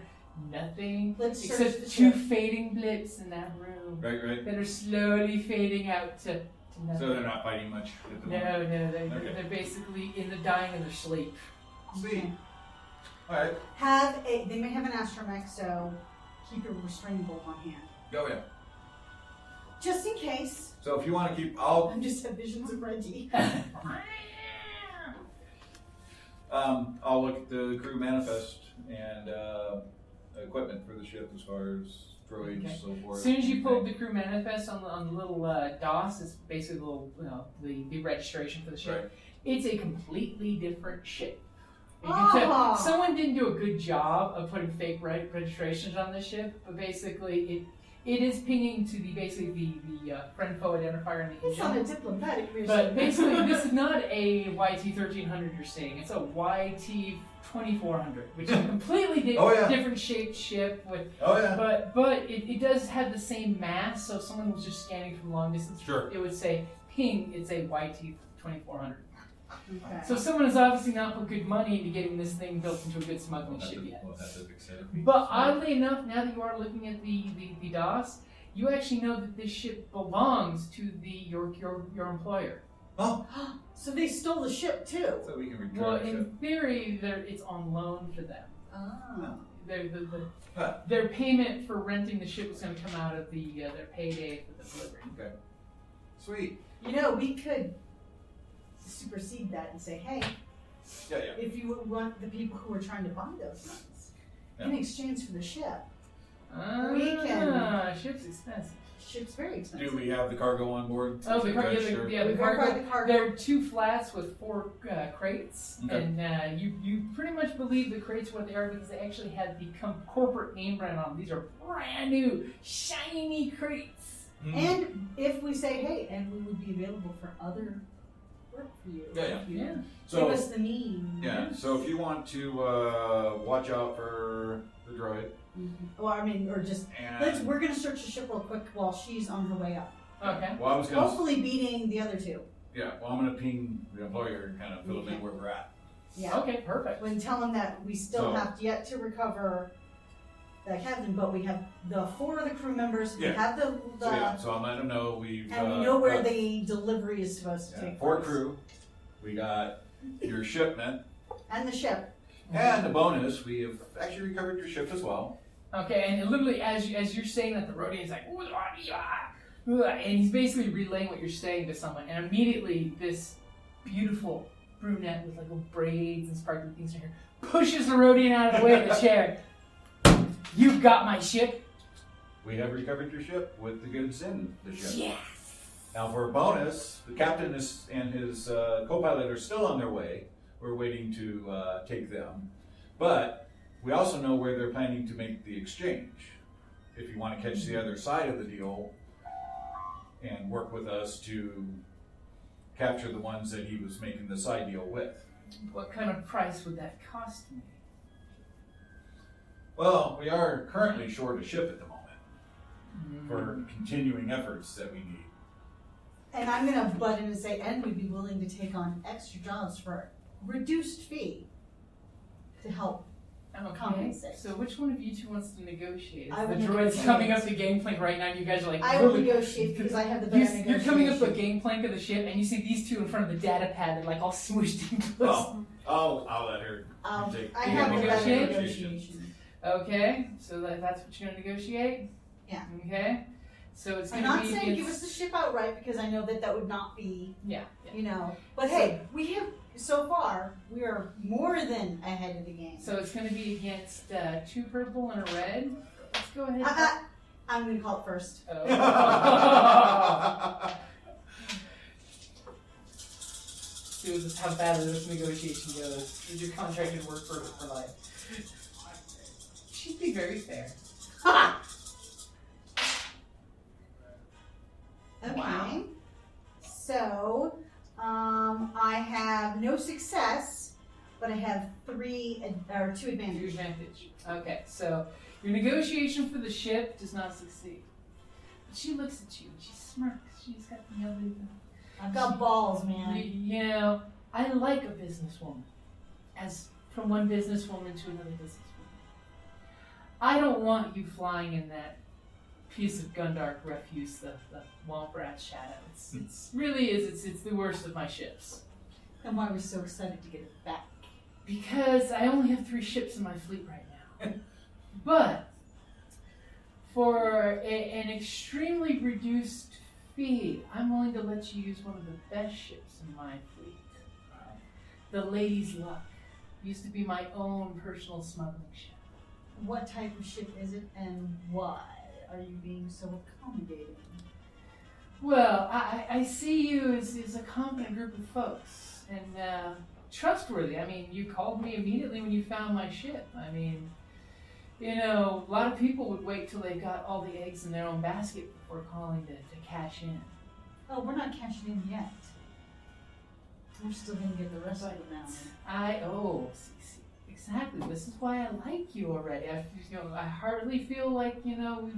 Nothing Let's search except the 2 ship. fading blips in that room Right. that are slowly fading out to nothing. So they're not fighting much at the No, moment. they're Okay. basically in the dying in their sleep. Sweet. Alright. They may have an astromech, so keep your restraining bolt on hand. Go ahead. Just in case. So if you want to keep, I'll just have visions of Reggie. I'll look at the crew manifest and equipment for the ship as far as droids Okay. and so forth. As soon as you pull the crew manifest on the little DOS, it's basically the little the registration for the ship. Right. It's a completely different ship. You Ah. can tell someone didn't do a good job of putting fake registrations on this ship, but basically it is pinging to the friend foe identifier in the It's on a engine. diplomatic mission. But basically, this is not a YT-1300 you're seeing. It's a YT-2400, which is a completely Oh, yeah. different shaped ship with. Oh yeah. But it does have the same mass, so if someone was just scanning from long distance, Sure. it would say ping. It's a YT-2400. Okay. So someone has obviously not put good money into getting this thing built into a good smuggling ship yet. We'll have to fix it. But oddly enough, now that you are looking at the DOS, you actually know that this ship belongs to your employer. Oh, So they stole the ship too. so we can return Well, the in ship. theory, it's on loan for them. Oh. Huh. Their payment for renting the ship was going to come out of their payday for the delivery. Okay. Sweet. You know, we could supersede that and say, hey, Yeah. if you want the people who are trying to buy those guns in Yeah. exchange for the ship, Ship's expensive. ship's very expensive. Do we have the cargo on board? Oh, the cargo. Sure. Yeah, We the verified cargo. the cargo. There are 2 flats with 4 crates, Okay. and you pretty much believe the crates are what they are because they actually have the corporate name brand on them. These are brand new, shiny crates. Mhm. And if we say, hey, and we would be available for other work for you. Yeah. If you Yeah. So give us the need. yeah. So if you want to watch out for the droid Mm-hmm. Or I mean, or just and we're gonna search the ship real quick while she's on her way up. Okay. well, I was gonna Hopefully beating the other 2. yeah. Well, I'm gonna ping the employer and kind of fill them in where we're at. Yeah. Okay. Perfect. When tell them that we still So- have yet to recover the captain, but we have the 4 of the crew members. We Yeah. have the So yeah. So I'm letting them know we've and we know where the delivery is supposed to take 4 place. crew. We got your shipment And the ship. and a bonus. We have actually recovered your ship as well. Okay, and literally as you're saying that, the Rodian's like, "Ooh, ah, ah," and he's basically relaying what you're saying to someone, and immediately this beautiful brunette with like little braids and sparkly things in her hair pushes the Rodian out of the way of the chair. You've got my ship. We have recovered your ship with the goods in the ship. Yes. Now for a bonus, the captain and his co-pilot are still on their way. We're waiting to take them. But we also know where they're planning to make the exchange. If you want to catch the other side of the deal and work with us to capture the ones that he was making the side deal with. What kind of price would that cost me? Well, we are currently short a ship at the moment for continuing efforts that we need. And I'm going to butt in and say, and we'd be willing to take on extra jobs for a reduced fee to help compensate. So which one of you two wants to negotiate? I The will droid's negotiate. coming up the gangplank right now, and you guys are like, I will really- negotiate because I have the better negotiation. You're coming up the gangplank of the ship, and you see these two in front of the data pad. They're like all smooshed in close. Well, I'll let her take I have the better negotiate? negotiation. Okay, so that's what you're going to negotiate? Yeah. Okay. So it's I'm going to not be saying give against- us the ship outright because I know that would not be, Yeah. you know. But hey, we have, so far, we are more than ahead of the game. So it's going to be against 2 purple and a red. Let's go ahead. I'm going to call it first. Oh. See how badly this negotiation goes. Is your contracted work for life? She'd be very fair. Ha! Okay. Wow. So, I have no success, but I have 2 Two advantage. advantage. Okay, so your negotiation for the ship does not succeed. But she looks at you and she smirks. She's got the ugly. I've got balls, man. You know, I like a businesswoman. As from one businesswoman to another businesswoman. I don't want you flying in that piece of Gundark refuse, the Womp Rat Shadow. It's the worst of my ships. And why we're so excited to get it back. Because I only have 3 ships in my fleet right now. But for an extremely reduced fee, I'm willing to let you use one of the best ships in my fleet. The Lady's Luck. Used to be my own personal smuggling ship. What type of ship is it and why are you being so accommodating? Well, I see you as a competent group of folks and trustworthy. I mean, you called me immediately when you found my ship. I mean, you know, a lot of people would wait till they got all the eggs in their own basket before calling to cash in. Oh, we're not cashing in yet. We're still going to get the rest of it now. See, exactly. This is why I like you already. I hardly feel like, you know,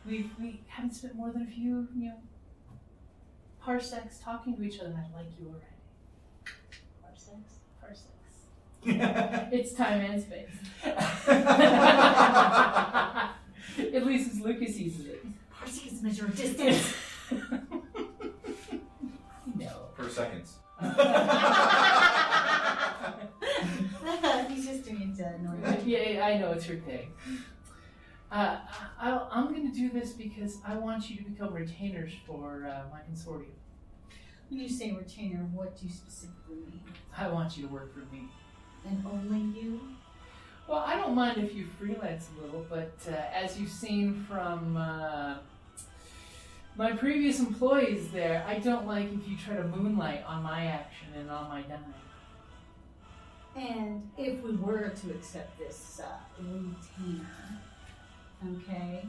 we haven't spent more than a few, you know, parsecs talking to each other, and I like you already. Parsecs? It's time and space. At least as Lucas uses it. Parsecs measure distance. No. Per seconds. He's just doing it to annoy me. Yeah, I know it's your thing. I'm going to do this because I want you to become retainers for my consortium. When you say retainer, what do you specifically mean? I want you to work for me. And only you? Well, I don't mind if you freelance a little, but as you've seen from my previous employees there, I don't like if you try to moonlight on my action and on my dime. And if we were to accept this retainer, okay,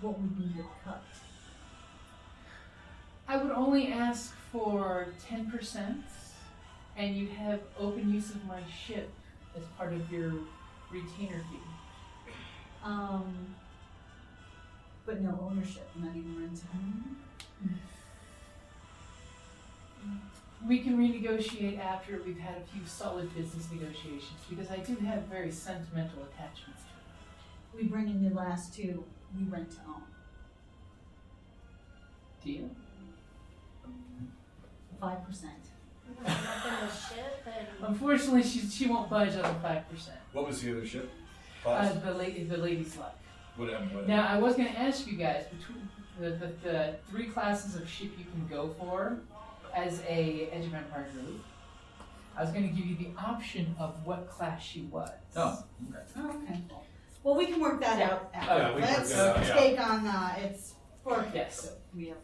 what would be the cut? I would only ask for 10%, and you'd have open use of my ship as part of your retainer fee. But no ownership, not even rental. We can renegotiate after we've had a few solid business negotiations, because I do have very sentimental attachments to it. We bring in the last 2, we rent to own. Deal? 5%. Up in the ship and Unfortunately, she won't budge on the 5%. What was the other ship? Class? The lady slug. Whatever. Now, I was going to ask you guys, between the 3 classes of ship you can go for as a Edge of Empire group, I was going to give you the option of what class she was. Oh, okay. Oh, okay. Well, we can work that out. Yeah, we can work Let's that out, yeah. take on, it's for, Yes. we have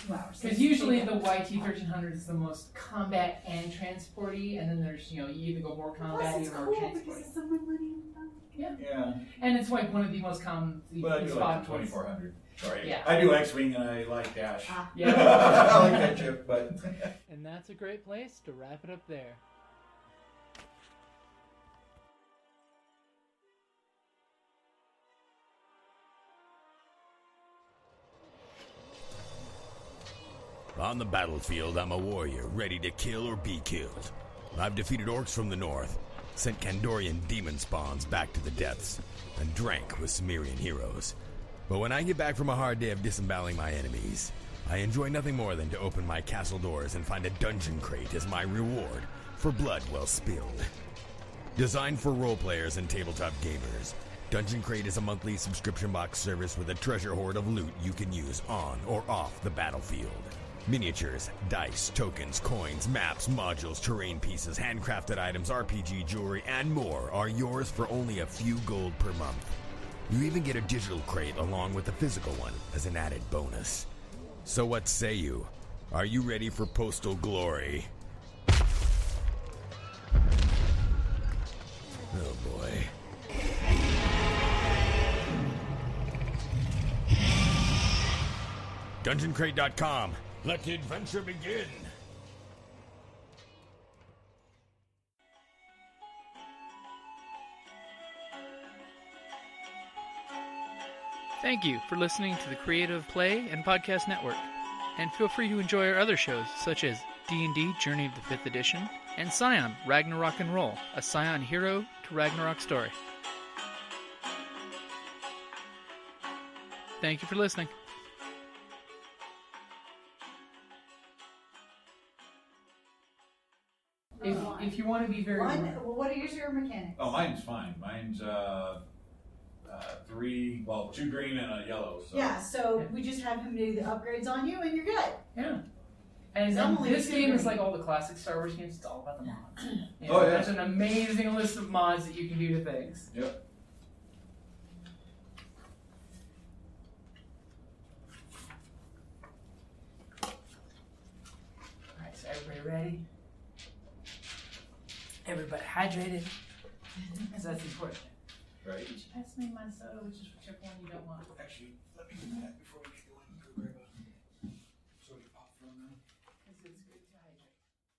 2 hours. Because usually the YT-1300 is the most combat and transporty, and then there's, you either go more combat Plus, it's or cool more because transporty. it's so much money. Yeah, And it's like one of the most common but I do like the towards- 2400. Sorry. Yeah. I do X-Wing and I like Dash. Yeah. I like that chip, but... And that's a great place to wrap it up there. On the battlefield, I'm a warrior, ready to kill or be killed. I've defeated orcs from the north, sent Kandorian demon spawns back to the depths, and drank with Cimmerian heroes. But when I get back from a hard day of disemboweling my enemies, I enjoy nothing more than to open my castle doors and find a dungeon crate as my reward for blood well spilled. Designed for role players and tabletop gamers, Dungeon Crate is a monthly subscription box service with a treasure hoard of loot you can use on or off the battlefield. Miniatures, dice, tokens, coins, maps, modules, terrain pieces, handcrafted items, RPG jewelry, and more are yours for only a few gold per month. You even get a digital crate along with a physical one as an added bonus. So what say you? Are you ready for postal glory? Oh boy. DungeonCrate.com. Let the adventure begin. Thank you for listening to the Creative Play and Podcast Network. And feel free to enjoy our other shows, such as D&D Journey of the 5th Edition and Scion Ragnarok and Roll, a Scion hero to Ragnarok story. Thank you for listening. If you want to be very... What is your mechanics? Oh, mine's fine. Mine's 2 green and a yellow. So. Yeah, so we just have him do the upgrades on you and you're good. Yeah. And So I'm only this game is considering- like all the classic Star Wars games. It's all about the mods. Oh, yeah. There's an amazing list of mods that you can do to things. Yep. Alright, so everybody ready? Everybody hydrated? Because that's important. Right. Could you pass me my soda, which is whichever one you don't want? Actually, let me do that before we